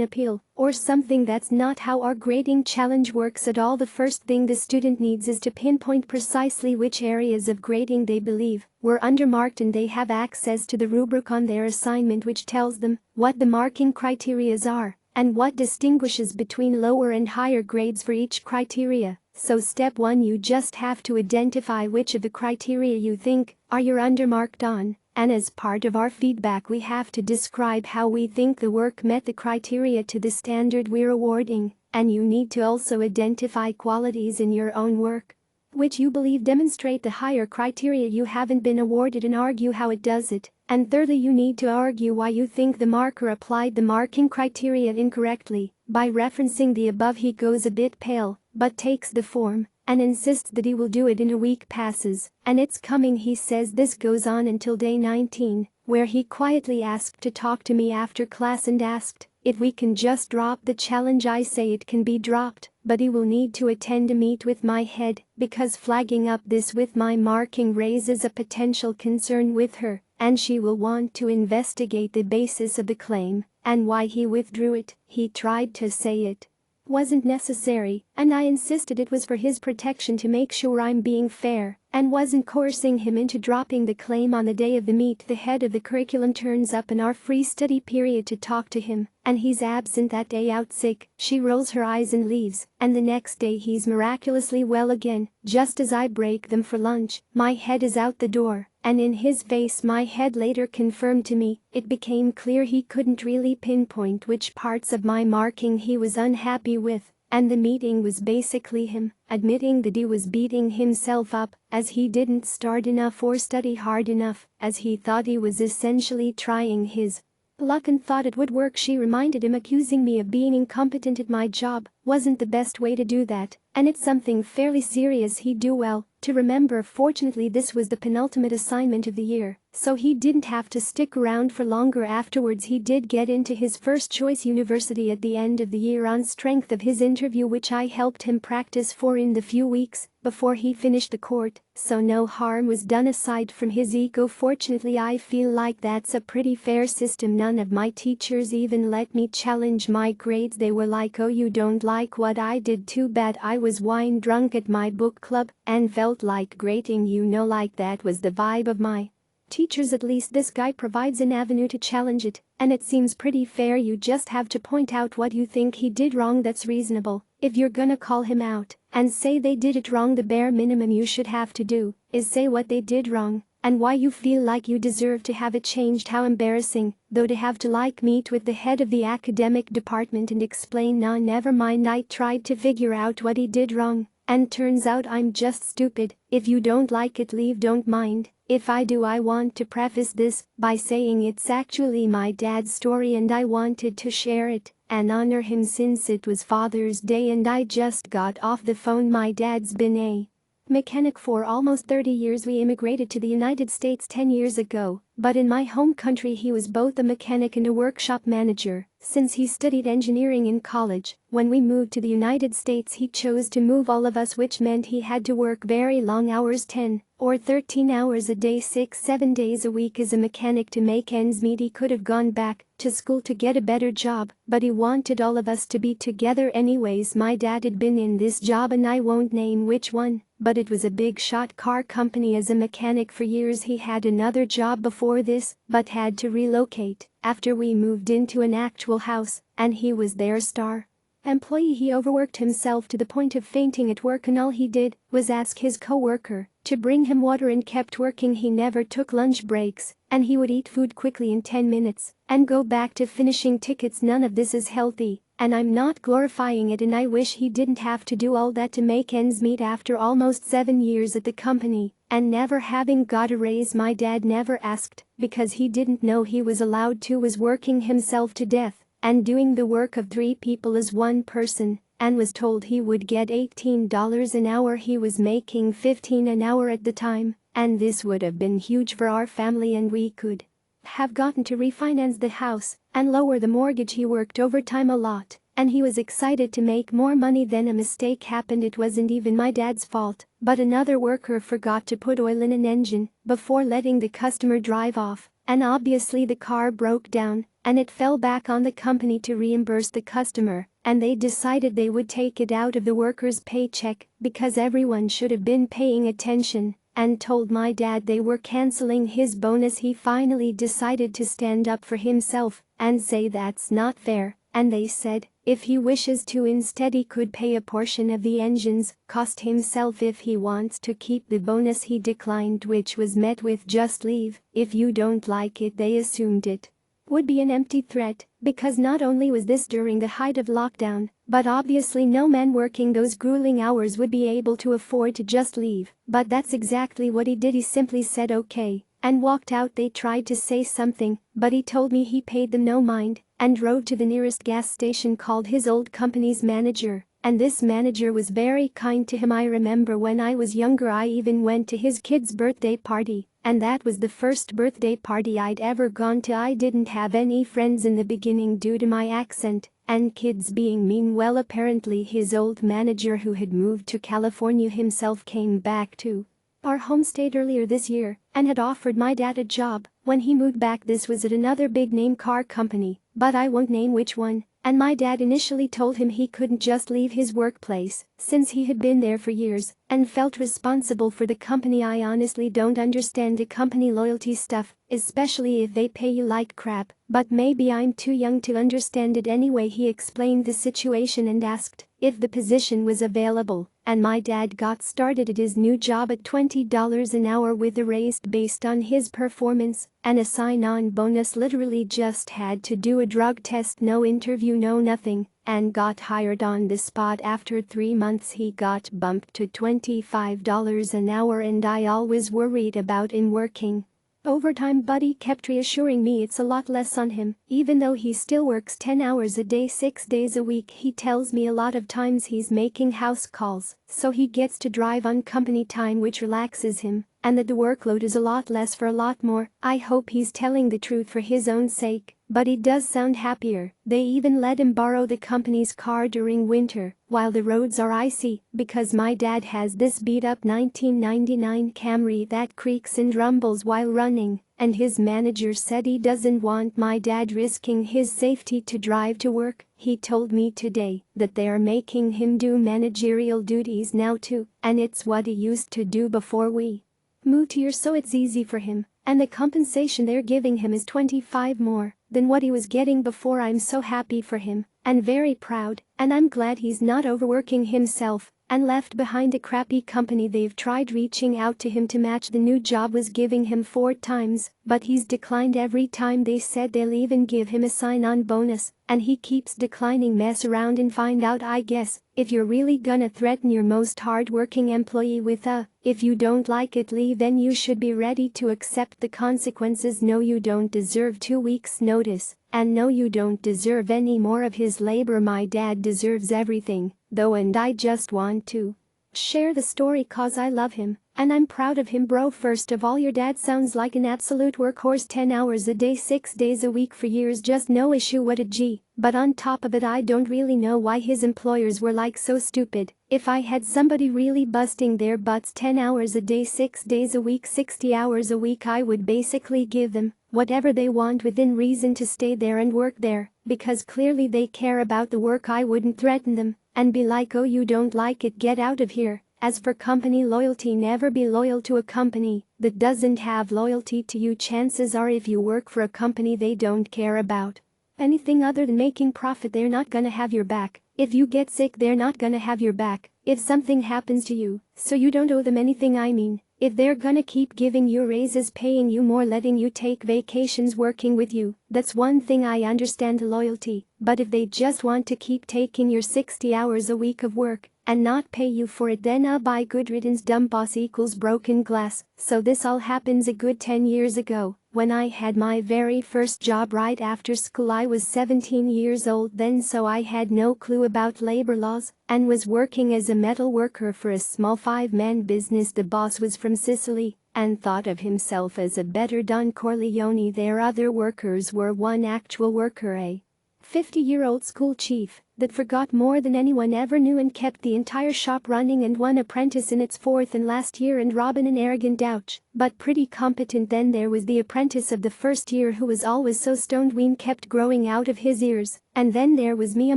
appeal or something. That's not how our grading challenge works at all. The first thing the student needs is to pinpoint precisely which areas of grading they believe were undermarked, and they have access to the rubric on their assignment which tells them what the marking criteria are and what distinguishes between lower and higher grades for each criteria. So step 1, you just have to identify which of the criteria you think you're undermarked on, and as part of our feedback we have to describe how we think the work met the criteria to the standard we're awarding, and you need to also identify qualities in your own work which you believe demonstrate the higher criteria you haven't been awarded and argue how it does it. And thirdly, you need to argue why you think the marker applied the marking criteria incorrectly. By referencing the above, he goes a bit pale, but takes the form and insists that he will do it in a week. Passes, and it's coming. He says this goes on until day 19, where he quietly asked to talk to me after class and asked if we can just drop the challenge. I say it can be dropped, but he will need to attend a meet with my head because flagging up this with my marking raises a potential concern with her, and she will want to investigate the basis of the claim and why he withdrew it. He tried to say it wasn't necessary, and I insisted it was for his protection to make sure I'm being fair, and wasn't coercing him into dropping the claim. On the day of the meet, the head of the curriculum turns up in our free study period to talk to him, and he's absent that day, out sick. She rolls her eyes and leaves, and the next day he's miraculously well again. Just as I break them for lunch, my head is out the door, and in his face. My head later confirmed to me it became clear he couldn't really pinpoint which parts of my marking he was unhappy with, and the meeting was basically him admitting that he was beating himself up as he didn't start enough or study hard enough, as he thought he was essentially trying his luck and thought it would work. She reminded him accusing me of being incompetent at my job wasn't the best way to do that, and it's something fairly serious he'd do well to remember. Fortunately, this was the penultimate assignment of the year, so he didn't have to stick around for longer afterwards. He did get into his first choice university at the end of the year on strength of his interview, which I helped him practice for in the few weeks before he finished the court, so no harm was done aside from his ego. Fortunately, I feel like that's a pretty fair system. None of my teachers even let me challenge my grades. They were like, oh, you don't like what I did? Too bad. I was wine drunk at my book club and felt like grating, like that was the vibe of my teachers. At least this guy provides an avenue to challenge it, and it seems pretty fair. You just have to point out what you think he did wrong. That's reasonable. If you're gonna call him out and say they did it wrong, the bare minimum you should have to do is say what they did wrong and why you feel like you deserve to have it changed. How embarrassing, though, to have to meet with the head of the academic department and explain, nah, never mind, I tried to figure out what he did wrong, and turns out I'm just stupid. If you don't like it, leave, don't mind. If I do, I want to preface this by saying it's actually my dad's story and I wanted to share it and honor him since it was Father's Day and I just got off the phone. My dad's been a mechanic for almost 30 years. We immigrated to the United States 10 years ago, but in my home country he was both a mechanic and a workshop manager since he studied engineering in college. When we moved to the United States, he chose to move all of us, which meant he had to work very long hours, 10 or 13 hours a day, 6-7 days a week as a mechanic to make ends meet. He could have gone back to school to get a better job, but he wanted all of us to be together anyways. My dad had been in this job, and I won't name which one, but it was a big shot car company as a mechanic for years. He had another job before this, but had to relocate after we moved into an actual house, and he was their star employee. He overworked himself to the point of fainting at work, and all he did was ask his co-worker to bring him water and kept working. He never took lunch breaks, and he would eat food quickly in 10 minutes and go back to finishing tickets. None of this is healthy, and I'm not glorifying it, and I wish he didn't have to do all that to make ends meet after almost 7 years at the company and never having got a raise. My dad never asked because he didn't know he was allowed to, was working himself to death and doing the work of 3 people as one person, and was told he would get $18 an hour. He was making $15 an hour at the time, and this would have been huge for our family, and we could have gotten to refinance the house and lower the mortgage. He worked overtime a lot, and he was excited to make more money. Then a mistake happened. It wasn't even my dad's fault, but another worker forgot to put oil in an engine before letting the customer drive off, and obviously the car broke down, and it fell back on the company to reimburse the customer, and they decided they would take it out of the worker's paycheck because everyone should have been paying attention, and told my dad they were canceling his bonus. He finally decided to stand up for himself and say that's not fair, and they said if he wishes to, instead he could pay a portion of the engine's cost himself if he wants to keep the bonus. He declined, which was met with just leave if you don't like it. They assumed it would be an empty threat because not only was this during the height of lockdown, but obviously no man working those grueling hours would be able to afford to just leave. But that's exactly what he did. He simply said okay and walked out. They tried to say something, but he told me he paid them no mind and drove to the nearest gas station, called his old company's manager, and this manager was very kind to him. I remember when I was younger I even went to his kid's birthday party, and that was the first birthday party I'd ever gone to. I didn't have any friends in the beginning due to my accent and kids being mean. Well, apparently his old manager, who had moved to California himself, came back to our home state earlier this year and had offered my dad a job when he moved back. This was at another big name car company, but I won't name which one. And my dad initially told him he couldn't just leave his workplace since he had been there for years and felt responsible for the company. I honestly don't understand the company loyalty stuff, especially if they pay you like crap, but maybe I'm too young to understand it. Anyway, he explained the situation and asked if the position was available, and my dad got started at his new job at $20 an hour with a raise based on his performance and a sign-on bonus. Literally just had to do a drug test, no interview, no nothing, and got hired on the spot. After 3 months he got bumped to $25 an hour, and I always worried about him working overtime, but he kept reassuring me it's a lot less on him, even though he still works 10 hours a day 6 days a week. He tells me a lot of times he's making house calls, so he gets to drive on company time, which relaxes him, and that the workload is a lot less for a lot more. I hope he's telling the truth for his own sake, but he does sound happier. They even let him borrow the company's car during winter while the roads are icy, because my dad has this beat-up 1999 Camry that creaks and rumbles while running, and his manager said he doesn't want my dad risking his safety to drive to work. He told me today that they are making him do managerial duties now too, and it's what he used to do before we moved here, so it's easy for him, and the compensation they're giving him is 25 more than what he was getting before. I'm so happy for him and very proud, and I'm glad he's not overworking himself and left behind a crappy company. They've tried reaching out to him to match the new job was giving him 4 times, but he's declined every time. They said they'll even give him a sign-on bonus, and he keeps declining. Mess around and find out, I guess, if you're really gonna threaten your most hard-working employee with if you don't like it, leave, then you should be ready to accept the consequences. No, you don't deserve 2 weeks notice, and no, you don't deserve any more of his labor. My dad deserves everything, though, and I just want to share the story cause I love him and I'm proud of him, bro. First of all, your dad sounds like an absolute workhorse, 10 hours a day 6 days a week for years, just no issue. What a G. But on top of it, I don't really know why his employers were like so stupid. If I had somebody really busting their butts 10 hours a day 6 days a week 60 hours a week, I would basically give them whatever they want within reason to stay there and work there, because clearly they care about the work. I wouldn't threaten them and be like, oh, you don't like it, get out of here. As for company loyalty, never be loyal to a company that doesn't have loyalty to you. Chances are if you work for a company they don't care about Anything other than making profit, they're not gonna have your back. If you get sick, they're not gonna have your back. If something happens to you, so you don't owe them anything, I mean. If they're gonna keep giving you raises, paying you more, letting you take vacations, working with you, that's one thing I understand, loyalty. But if they just want to keep taking your 60 hours a week of work and not pay you for it, then by good riddance. Dumb boss equals broken glass. So this all happens a good 10 years ago. When I had my very first job right after school. I was 17 years old then, so I had no clue about labor laws and was working as a metal worker for a small 5-man business. The boss was from Sicily and thought of himself as a better Don Corleone. Their other workers were one actual worker, a 50-year-old school chief that forgot more than anyone ever knew and kept the entire shop running, and one apprentice in its 4th and last year, and Robin, an arrogant douche, but pretty competent. Then there was the apprentice of the first year who was always so stoned wean kept growing out of his ears, and then there was me, a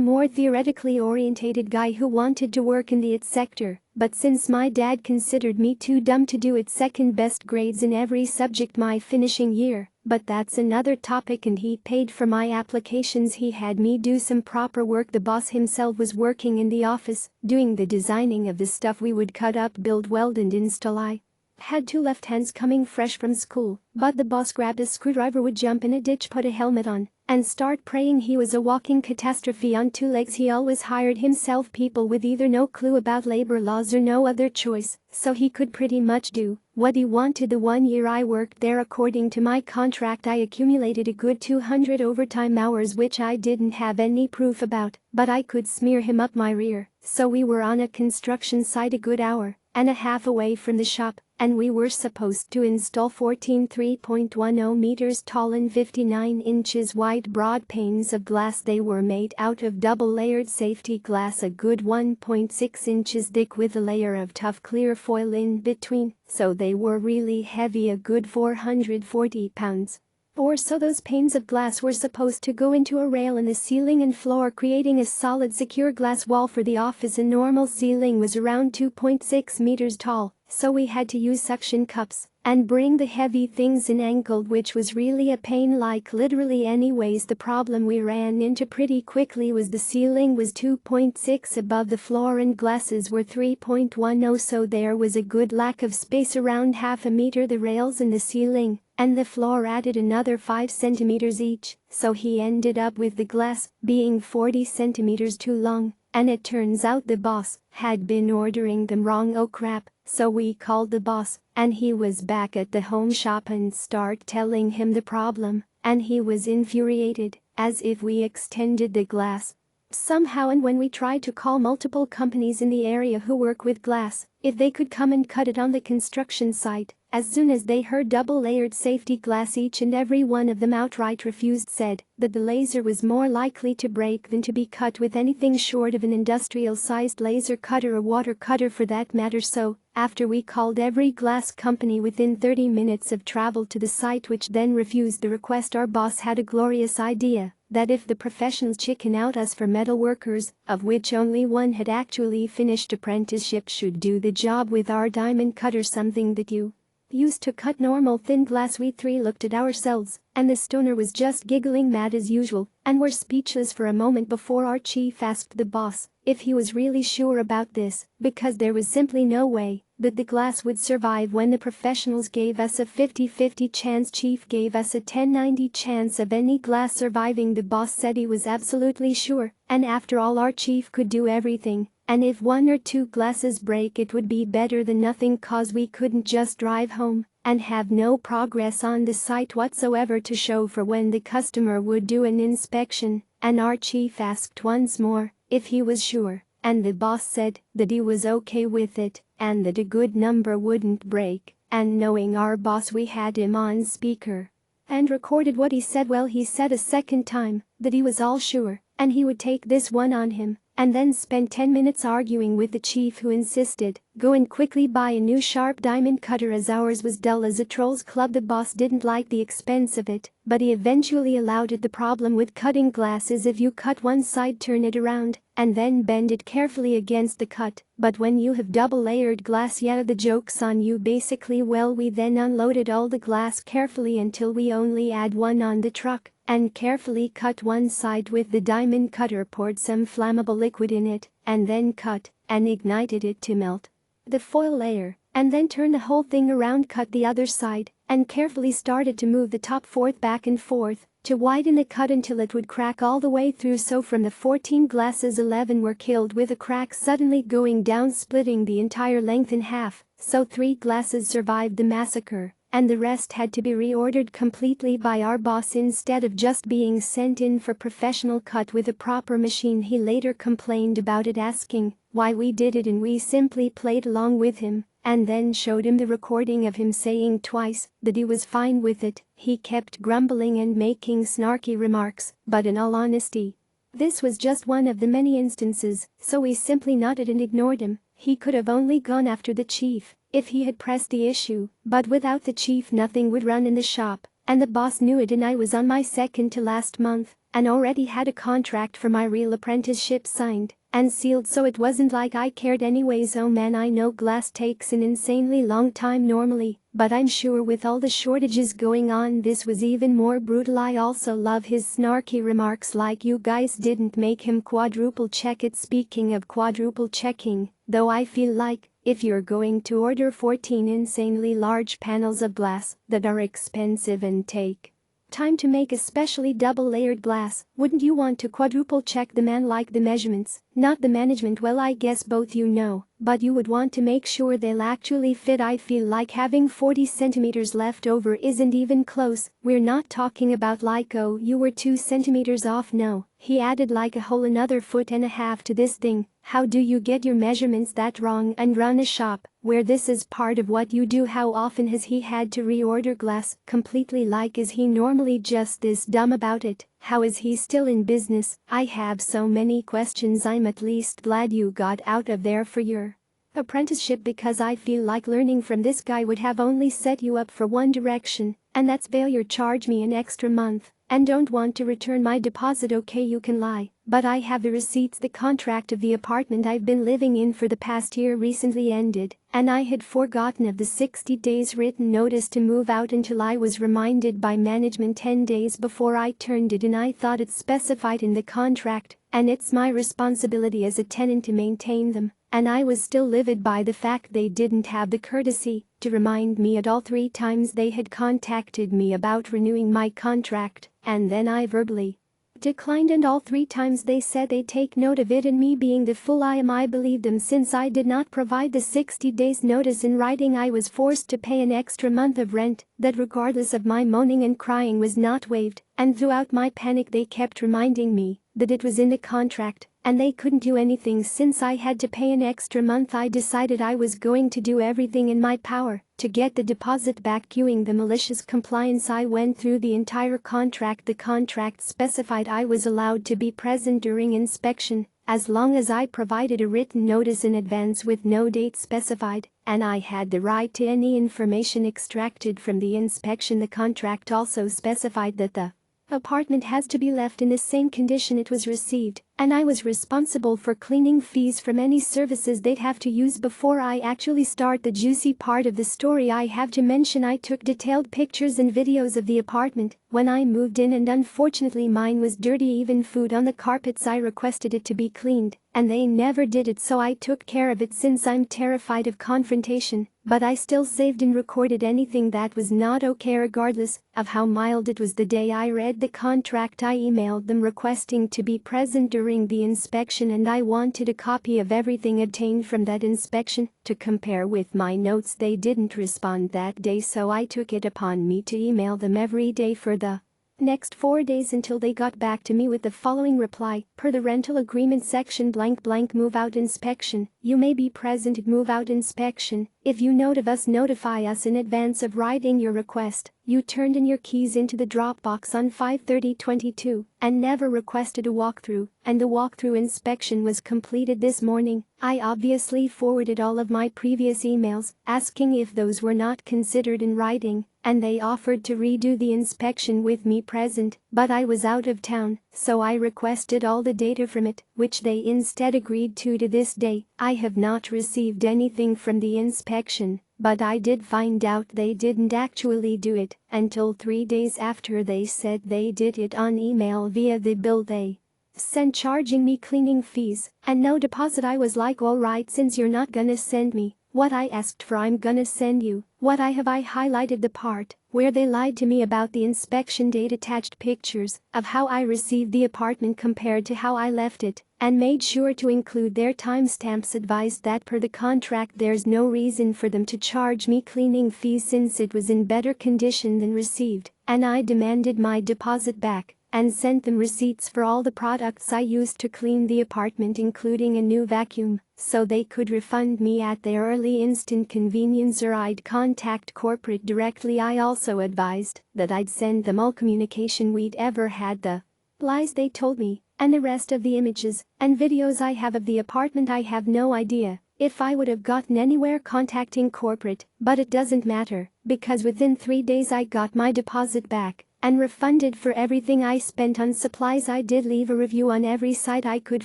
more theoretically orientated guy who wanted to work in the IT sector. But since my dad considered me too dumb to do it, second best grades in every subject my finishing year. But that's another topic, and he paid for my applications. He had me do some proper work. The boss himself was working in the office, doing the designing of the stuff we would cut up, build, weld and install. I had 2 left hands coming fresh from school, but the boss grabbed a screwdriver, would jump in a ditch, put a helmet on, and start praying. He was a walking catastrophe on 2 legs. He always hired himself people with either no clue about labor laws or no other choice, so he could pretty much do what he wanted. The 1 year I worked there, according to my contract, I accumulated a good 200 overtime hours, which I didn't have any proof about, but I could smear him up my rear. So we were on a construction site a good hour and a half away from the shop, and we were supposed to install 14 3.10 meters tall and 59 inches wide broad panes of glass. They were made out of double-layered safety glass, a good 1.6 inches thick, with a layer of tough clear foil in between, so they were really heavy, a good 440 pounds. Or so. Those panes of glass were supposed to go into a rail in the ceiling and floor, creating a solid secure glass wall for the office. A normal ceiling was around 2.6 meters tall, so we had to use suction cups and bring the heavy things in angled, which was really a pain, like literally. Anyways, the problem we ran into pretty quickly was the ceiling was 2.6 above the floor and glasses were 3.10, so there was a good lack of space, around half a meter. The rails in the ceiling and the floor added another 5 centimeters each, so he ended up with the glass being 40 centimeters too long. And it turns out the boss had been ordering them wrong. Oh crap. So we called the boss, and he was back at the home shop, and start telling him the problem, and he was infuriated, as if we extended the glass somehow. And when we tried to call multiple companies in the area who work with glass, if they could come and cut it on the construction site, as soon as they heard double-layered safety glass, each and every one of them outright refused, said that the laser was more likely to break than to be cut with anything short of an industrial-sized laser cutter or water cutter for that matter. So, after we called every glass company within 30 minutes of travel to the site, which then refused the request, our boss had a glorious idea that if the professionals chicken out us for metal workers, of which only one had actually finished apprenticeship, should do the job with our diamond cutter, something that you used to cut normal thin glass. We 3 looked at ourselves, and the stoner was just giggling mad as usual, and were speechless for a moment before our chief asked the boss if he was really sure about this, because there was simply no way that the glass would survive. When the professionals gave us a 50-50 chance, chief gave us a 10-90 chance of any glass surviving. The boss said he was absolutely sure, and after all, our chief could do everything. And if 1 or 2 glasses break, it would be better than nothing, cause we couldn't just drive home and have no progress on the site whatsoever to show for when the customer would do an inspection. And our chief asked once more if he was sure, and the boss said that he was okay with it and that a good number wouldn't break. And knowing our boss, we had him on speaker and recorded what he said. Well, he said a second time that he was all sure and he would take this one on him, and then spent 10 minutes arguing with the chief, who insisted Go and quickly buy a new sharp diamond cutter as ours was dull as a troll's club. The boss didn't like the expense of it, but he eventually allowed it. The problem with cutting glass is if you cut one side, turn it around, and then bend it carefully against the cut. But when you have double-layered glass, yeah, the joke's on you basically. Well, we then unloaded all the glass carefully until we only had one on the truck, and carefully cut one side with the diamond cutter, poured some flammable liquid in it, and then cut and ignited it to melt the foil layer, and then turn the whole thing around, cut the other side, and carefully started to move the top fourth back and forth to widen the cut until it would crack all the way through. So from the 14 glasses, 11 were killed with a crack suddenly going down, splitting the entire length in half. So 3 glasses survived the massacre, and the rest had to be reordered completely by our boss instead of just being sent in for professional cut with a proper machine. He later complained about it, asking why we did it, and we simply played along with him and then showed him the recording of him saying twice that he was fine with it. He kept grumbling and making snarky remarks, but in all honesty, this was just one of the many instances, so we simply nodded and ignored him. He could have only gone after the chief if he had pressed the issue, but without the chief nothing would run in the shop, and the boss knew it. And I was on my second to last month and already had a contract for my real apprenticeship signed and sealed, so it wasn't like I cared anyways. Oh man, I know glass takes an insanely long time normally, but I'm sure with all the shortages going on this was even more brutal. I also love his snarky remarks like you guys didn't make him quadruple check it. Speaking of quadruple checking, though, I feel like if you're going to order 14 insanely large panels of glass that are expensive and take time to make, especially double-layered glass, wouldn't you want to quadruple check them and like the measurements, not the management? Well, I guess both, you know, but you would want to make sure they'll actually fit. I feel like having 40 centimeters left over isn't even close. We're not talking about like, oh, you were 2 centimeters off. No, he added like a whole another 1.5 feet to this thing. How do you get your measurements that wrong and run a shop where this is part of what you do? How often has he had to reorder glass completely? Like, is he normally just this dumb about it? How is he still in business? I have so many questions. I'm at least glad you got out of there for your apprenticeship, because I feel like learning from this guy would have only set you up for one direction, and that's failure. Charge me an extra month and don't want to return my deposit. Okay, you can lie, but I have the receipts. The contract of the apartment I've been living in for the past year recently ended, and I had forgotten of the 60 days written notice to move out until I was reminded by management 10 days before I turned it in. I thought it specified in the contract, and it's my responsibility as a tenant to maintain them, and I was still livid by the fact they didn't have the courtesy to remind me at all. 3 times they had contacted me about renewing my contract, and then I verbally declined, and all 3 times they said they'd take note of it. And me being the fool I am, I believed them. Since I did not provide the 60 days notice in writing, I was forced to pay an extra month of rent that, regardless of my moaning and crying, was not waived. And throughout my panic they kept reminding me that it was in the contract and they couldn't do anything since I had to pay an extra month. I decided I was going to do everything in my power to get the deposit back. Cueing the malicious compliance, I went through the entire contract. The contract specified I was allowed to be present during inspection as long as I provided a written notice in advance with no date specified, and I had the right to any information extracted from the inspection. The contract also specified that the apartment has to be left in the same condition it was received, and I was responsible for cleaning fees from any services they'd have to use. Before I actually start the juicy part of the story, I have to mention I took detailed pictures and videos of the apartment when I moved in, and unfortunately mine was dirty. Even food on the carpets. I requested it to be cleaned, and they never did it, so I took care of it since I'm terrified of confrontation. But I still saved and recorded anything that was not okay, regardless of how mild it was. The day I read the contract, I emailed them requesting to be present during the inspection, and I wanted a copy of everything obtained from that inspection to compare with my notes. They didn't respond that day, so I took it upon me to email them every day for the next 4 days until they got back to me with the following reply: per the rental agreement section blank blank, move out inspection, you may be present at move out inspection If you notify us in advance of writing your request. You turned in your keys into the Dropbox on 5/30/22 and never requested a walkthrough, and the walkthrough inspection was completed this morning. I obviously forwarded all of my previous emails asking if those were not considered in writing, and they offered to redo the inspection with me present, but I was out of town, so I requested all the data from it, which they instead agreed to this day. I have not received anything from the inspection. But I did find out they didn't actually do it until 3 days after they said they did it on email via the bill they sent charging me cleaning fees and no deposit. I was like, alright, since you're not gonna send me what I asked for, I'm gonna send you what I highlighted the part where they lied to me about the inspection date, attached pictures of how I received the apartment compared to how I left it, and made sure to include their timestamps. Advised that per the contract there's no reason for them to charge me cleaning fees since it was in better condition than received, and I demanded my deposit back and sent them receipts for all the products I used to clean the apartment, including a new vacuum, so they could refund me at their early instant convenience or I'd contact corporate directly. I also advised that I'd send them all communication we'd ever had, the lies they told me, and the rest of the images and videos I have of the apartment. I have no idea if I would have gotten anywhere contacting corporate, but it doesn't matter, because within 3 days I got my deposit back and refunded for everything I spent on supplies. I did leave a review on every site I could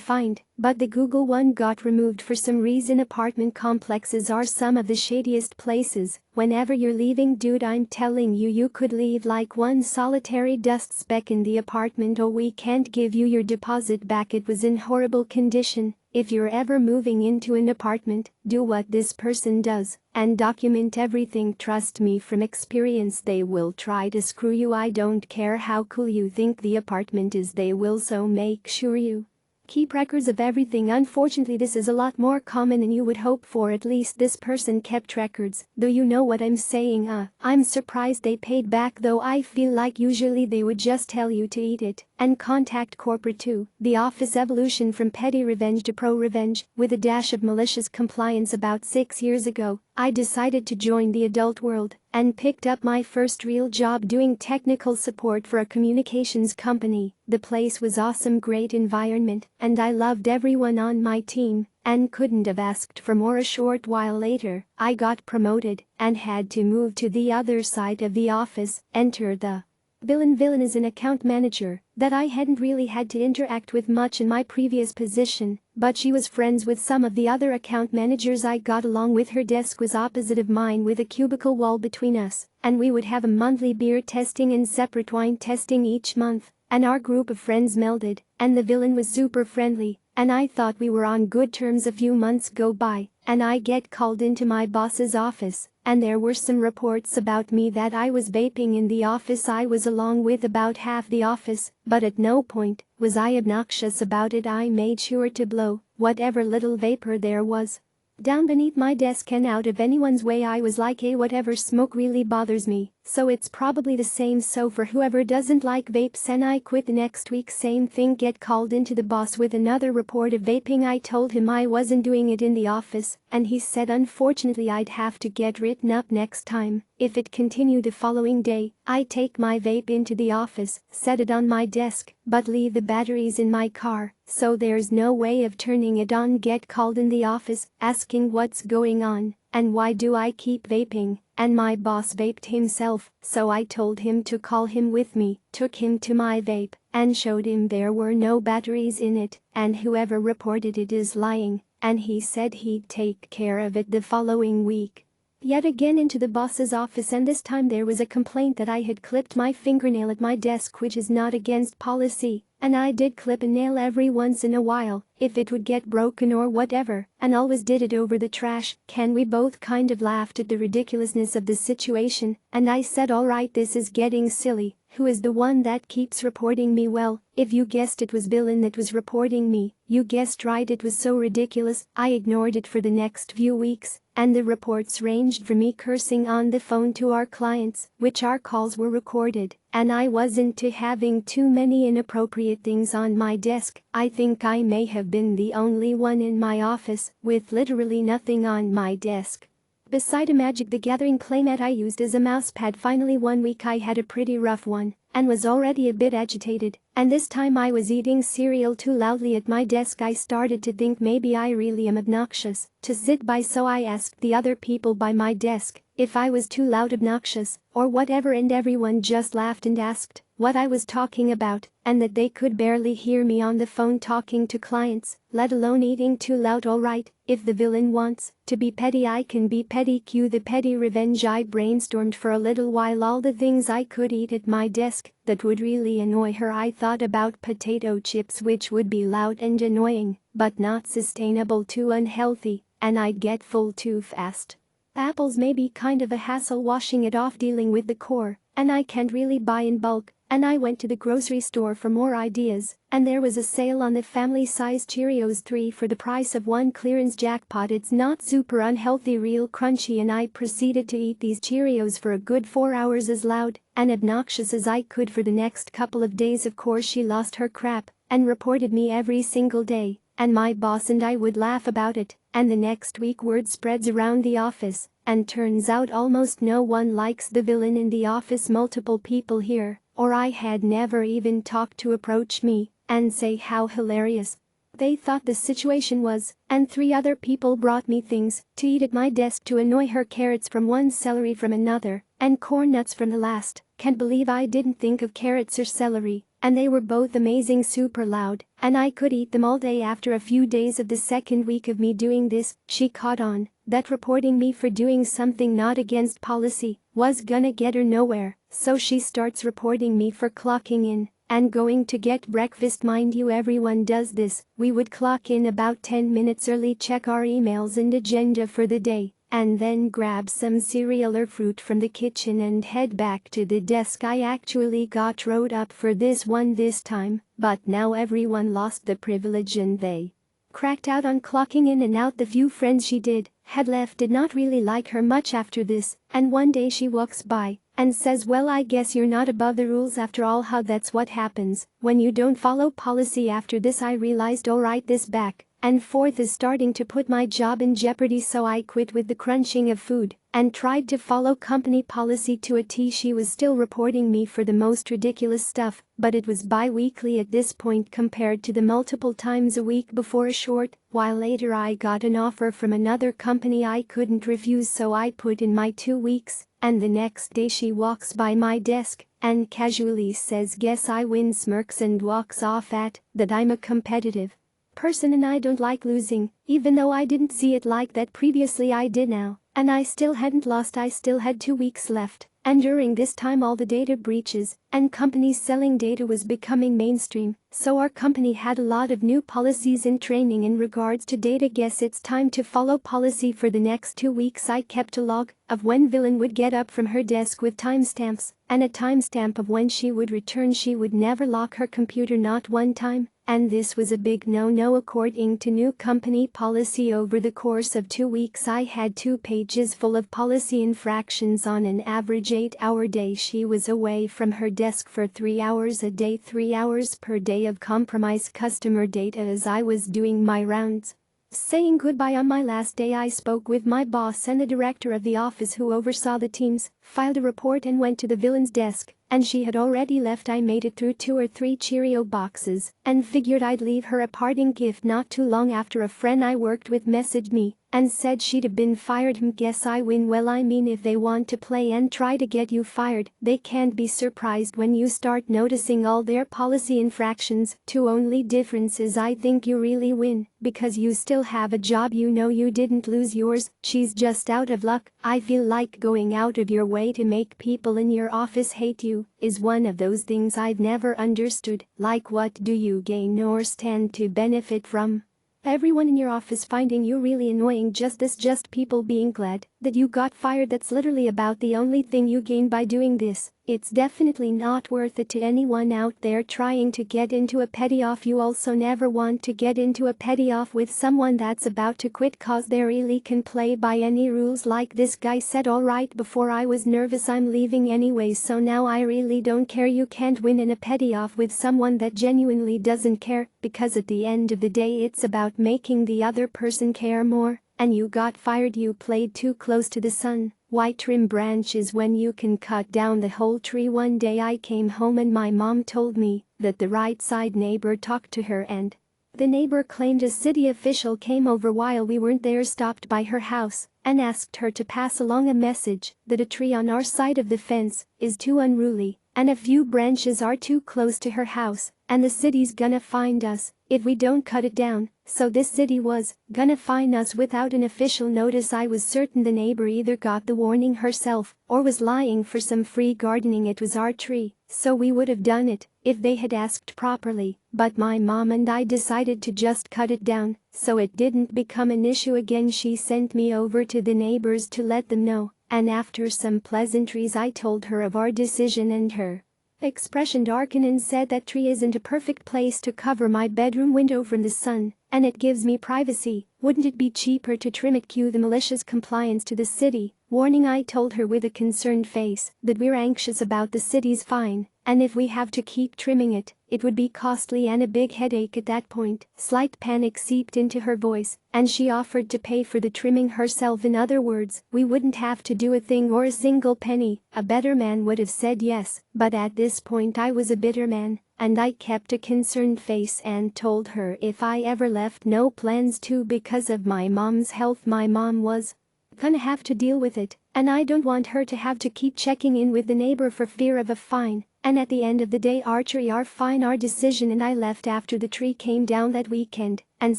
find, but the Google one got removed for some reason. Apartment complexes are some of the shadiest places. Whenever you're leaving, dude, I'm telling you, you could leave like one solitary dust speck in the apartment or we can't give you your deposit back. It was in horrible condition. If you're ever moving into an apartment, do what this person does and document everything. Trust me from experience, they will try to screw you. I don't care how cool you think the apartment is, they will, so make sure you keep records of everything. Unfortunately, this is a lot more common than you would hope for. At least this person kept records, though, you know what I'm saying. I'm surprised they paid back, though. I feel like usually they would just tell you to eat it and contact corporate too. The Office evolution from petty revenge to pro revenge with a dash of malicious compliance. About 6 years ago, I decided to join the adult world and picked up my first real job doing technical support for a communications company. The place was awesome, great environment, and I loved everyone on my team and couldn't have asked for more. A short while later, I got promoted and had to move to the other side of the office. Enter the villain. Villain is an account manager that I hadn't really had to interact with much in my previous position, but she was friends with some of the other account managers I got along with. Her desk was opposite of mine with a cubicle wall between us, and we would have a monthly beer testing and separate wine testing each month, and our group of friends melded, and the villain was super friendly, and I thought we were on good terms. A few months go by, and I get called into my boss's office, and there were some reports about me that I was vaping in the office. I was along with about half the office, but at no point was I obnoxious about it. I made sure to blow whatever little vapor there was down beneath my desk and out of anyone's way. I was like, hey, whatever smoke really bothers me, so it's probably the same, so for whoever doesn't like vapes. And I quit the next week. Same thing, get called into the boss with another report of vaping. I told him I wasn't doing it in the office, and he said unfortunately I'd have to get written up next time if it continued. The following day, I take my vape into the office, set it on my desk, but leave the batteries in my car, so there's no way of turning it on. Get called in the office, asking what's going on and why do I keep vaping, and my boss vaped himself, so I told him to call him with me, took him to my vape, and showed him there were no batteries in it, and whoever reported it is lying, and he said he'd take care of it. The following week, yet again into the boss's office, and this time there was a complaint that I had clipped my fingernail at my desk, which is not against policy, and I did clip a nail every once in a while if it would get broken or whatever, and always did it over the trash can. We both kind of laughed at the ridiculousness of the situation, and I said, alright, this is getting silly. Who is the one that keeps reporting me? Well, if you guessed it was Villain that was reporting me, you guessed right, it was so ridiculous I ignored it for the next few weeks, and the reports ranged from me cursing on the phone to our clients, which our calls were recorded, and I wasn't to having too many inappropriate things on my desk. I think I may have been the only one in my office with literally nothing on my desk. Beside a Magic the Gathering playmat I used as a mousepad, finally one week I had a pretty rough one and was already a bit agitated, and this time I was eating cereal too loudly at my desk. I started to think maybe I really am obnoxious to sit by, so I asked the other people by my desk if I was too loud, obnoxious, or whatever, and everyone just laughed and asked what I was talking about and that they could barely hear me on the phone talking to clients, let alone eating too loud. Alright, if the villain wants to be petty I can be petty. Cue the petty revenge. I brainstormed for a little while all the things I could eat at my desk that would really annoy her. I thought about potato chips, which would be loud and annoying, but not sustainable, too unhealthy, and I'd get full too fast. Apples may be kind of a hassle washing it off, dealing with the core, and I can't really buy in bulk. And I went to the grocery store for more ideas, and there was a sale on the family-sized Cheerios, 3 for the price of 1. Clearance jackpot. It's not super unhealthy, real crunchy, and I proceeded to eat these Cheerios for a good 4 hours as loud and obnoxious as I could for the next couple of days. Of course she lost her crap and reported me every single day, and my boss and I would laugh about it, and the next week word spreads around the office, and turns out almost no one likes the villain in the office. Multiple people here, or I had never even talked to, approach me and say how hilarious they thought the situation was, and 3 other people brought me things to eat at my desk to annoy her: carrots from one, celery from another, and corn nuts from the last. Can't believe I didn't think of carrots or celery, and they were both amazing, super loud, and I could eat them all day. After a few days of the second week of me doing this, she caught on that reporting me for doing something not against policy was gonna get her nowhere, so she starts reporting me for clocking in and going to get breakfast. Mind you, everyone does this. We would clock in about 10 minutes early, check our emails and agenda for the day, and then grab some cereal or fruit from the kitchen and head back to the desk. I actually got wrote up for this one this time, but now everyone lost the privilege and they cracked out on clocking in and out. The few friends she had left did not really like her much after this, and one day she walks by and says, "Well, I guess you're not above the rules after all." How that's what happens when you don't follow policy. After this I realized, alright, this back and forth is starting to put my job in jeopardy, so I quit with the crunching of food and tried to follow company policy to a T. She was still reporting me for the most ridiculous stuff, but it was bi-weekly at this point compared to the multiple times a week before. A short while later I got an offer from another company I couldn't refuse, so I put in my 2 weeks, and the next day she walks by my desk and casually says, "Guess I win," smirks and walks off. At that I'm a competitive person and I don't like losing, even though I didn't see it like that previously. I did now, and I still hadn't lost. I still had 2 weeks left, and during this time all the data breaches and companies selling data was becoming mainstream, so our company had a lot of new policies and training in regards to data. Guess it's time to follow policy. For the next 2 weeks I kept a log of when villain would get up from her desk with timestamps and a timestamp of when she would return. She would never lock her computer, not one time, and this was a big no-no according to new company policy. Over the course of 2 weeks I had 2 pages full of policy infractions. On an average 8-hour day she was away from her desk for 3 hours a day, 3 hours per day of compromised customer data. As I was doing my rounds, saying goodbye on my last day, I spoke with my boss and the director of the office who oversaw the teams, filed a report and went to the villain's desk, and she had already left. I made it through 2 or 3 Cheerio boxes and figured I'd leave her a parting gift. Not too long after, a friend I worked with messaged me and said she'd have been fired. Guess I win. Well, I mean, if they want to play and try to get you fired, they can't be surprised when you start noticing all their policy infractions. 2 only difference is I think you really win because you still have a job. You know you didn't lose yours. She's just out of luck. I feel like going out of your way to make people in your office hate you is one of those things I've never understood. Like, what do you gain or stand to benefit from everyone in your office finding you really annoying? Just people being glad that you got fired. That's literally about the only thing you gain by doing this. It's definitely not worth it to anyone out there trying to get into a petty off. You also never want to get into a petty off with someone that's about to quit, cause they really can play by any rules. Like this guy said, "Alright, before I was nervous, I'm leaving anyway, so now I really don't care." You can't win in a petty off with someone that genuinely doesn't care, because at the end of the day it's about making the other person care more. and you got fired. You played too close to the sun. Why trim branches when you can cut down the whole tree? One day I came home and my mom told me that the right side neighbor talked to her and the neighbor claimed a city official came over while we weren't there, stopped by her house, and asked her to pass along a message that a tree on our side of the fence is too unruly and a few branches are too close to her house, and the city's gonna find us if we don't cut it down. So this city was gonna fine us without an official notice. I was certain the neighbor either got the warning herself or was lying for some free gardening. It was our tree, so we would have done it if they had asked properly, but my mom and I decided to just cut it down so it didn't become an issue again. She sent me over to the neighbors to let them know, and after some pleasantries I told her of our decision, and her expression darkened and said that tree isn't a perfect place to cover my bedroom window from the sun, and it gives me privacy. Wouldn't it be cheaper to trim it? Cue the malicious compliance to the city warning. I told her with a concerned face that we're anxious about the city's fine, and if we have to keep trimming it, it would be costly and a big headache. At that point, slight panic seeped into her voice, and she offered to pay for the trimming herself. In other words, we wouldn't have to do a thing or a single penny. A better man would have said yes, but at this point I was a bitter man, and I kept a concerned face and told her if I ever left, no plans to because of my mom's health. My mom was gonna have to deal with it, and I don't want her to have to keep checking in with the neighbor for fear of a fine. And at the end of the day, our tree, our fine, our decision. And I left after the tree came down that weekend, and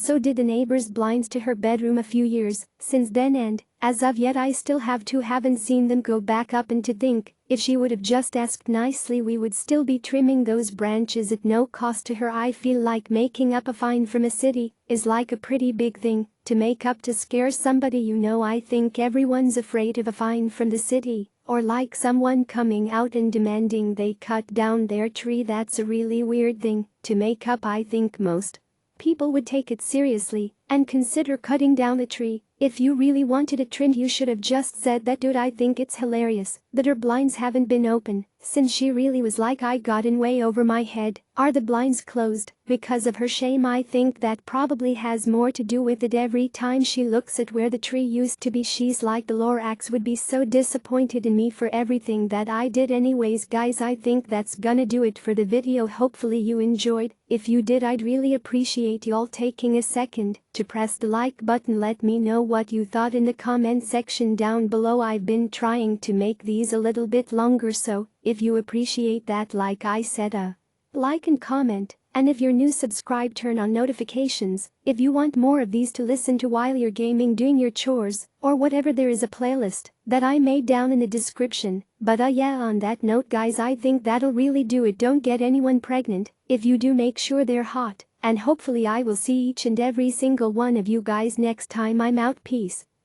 so did the neighbor's blinds to her bedroom. A few years since then, and as of yet I still haven't seen them go back up. And to think, if she would have just asked nicely, we would still be trimming those branches at no cost to her. I feel like making up a fine from a city is like a pretty big thing to make up to scare somebody. I think everyone's afraid of a fine from the city, or like someone coming out and demanding they cut down their tree. That's a really weird thing to make up. I think most people would take it seriously and consider cutting down a tree. If you really wanted it trimmed, you should have just said that. Dude, I think it's hilarious that her blinds haven't been open since she really was like, I got in way over my head. Are the blinds closed because of her shame? I think that probably has more to do with it. Every time she looks at where the tree used to be, she's like, the Lorax would be so disappointed in me for everything that I did. Anyways guys, I think that's gonna do it for the video. Hopefully you enjoyed. If you did, I'd really appreciate y'all taking a second to press the like button. Let me know what you thought in the comment section down below. I've been trying to make these a little bit longer, so if you appreciate that, like I said, like and comment, and if you're new, subscribe, turn on notifications. If you want more of these to listen to while you're gaming, doing your chores, or whatever, there is a playlist that I made down in the description. But yeah, on that note guys, I think that'll really do it. Don't get anyone pregnant. If you do, make sure they're hot, and hopefully I will see each and every single one of you guys next time. I'm out. Peace.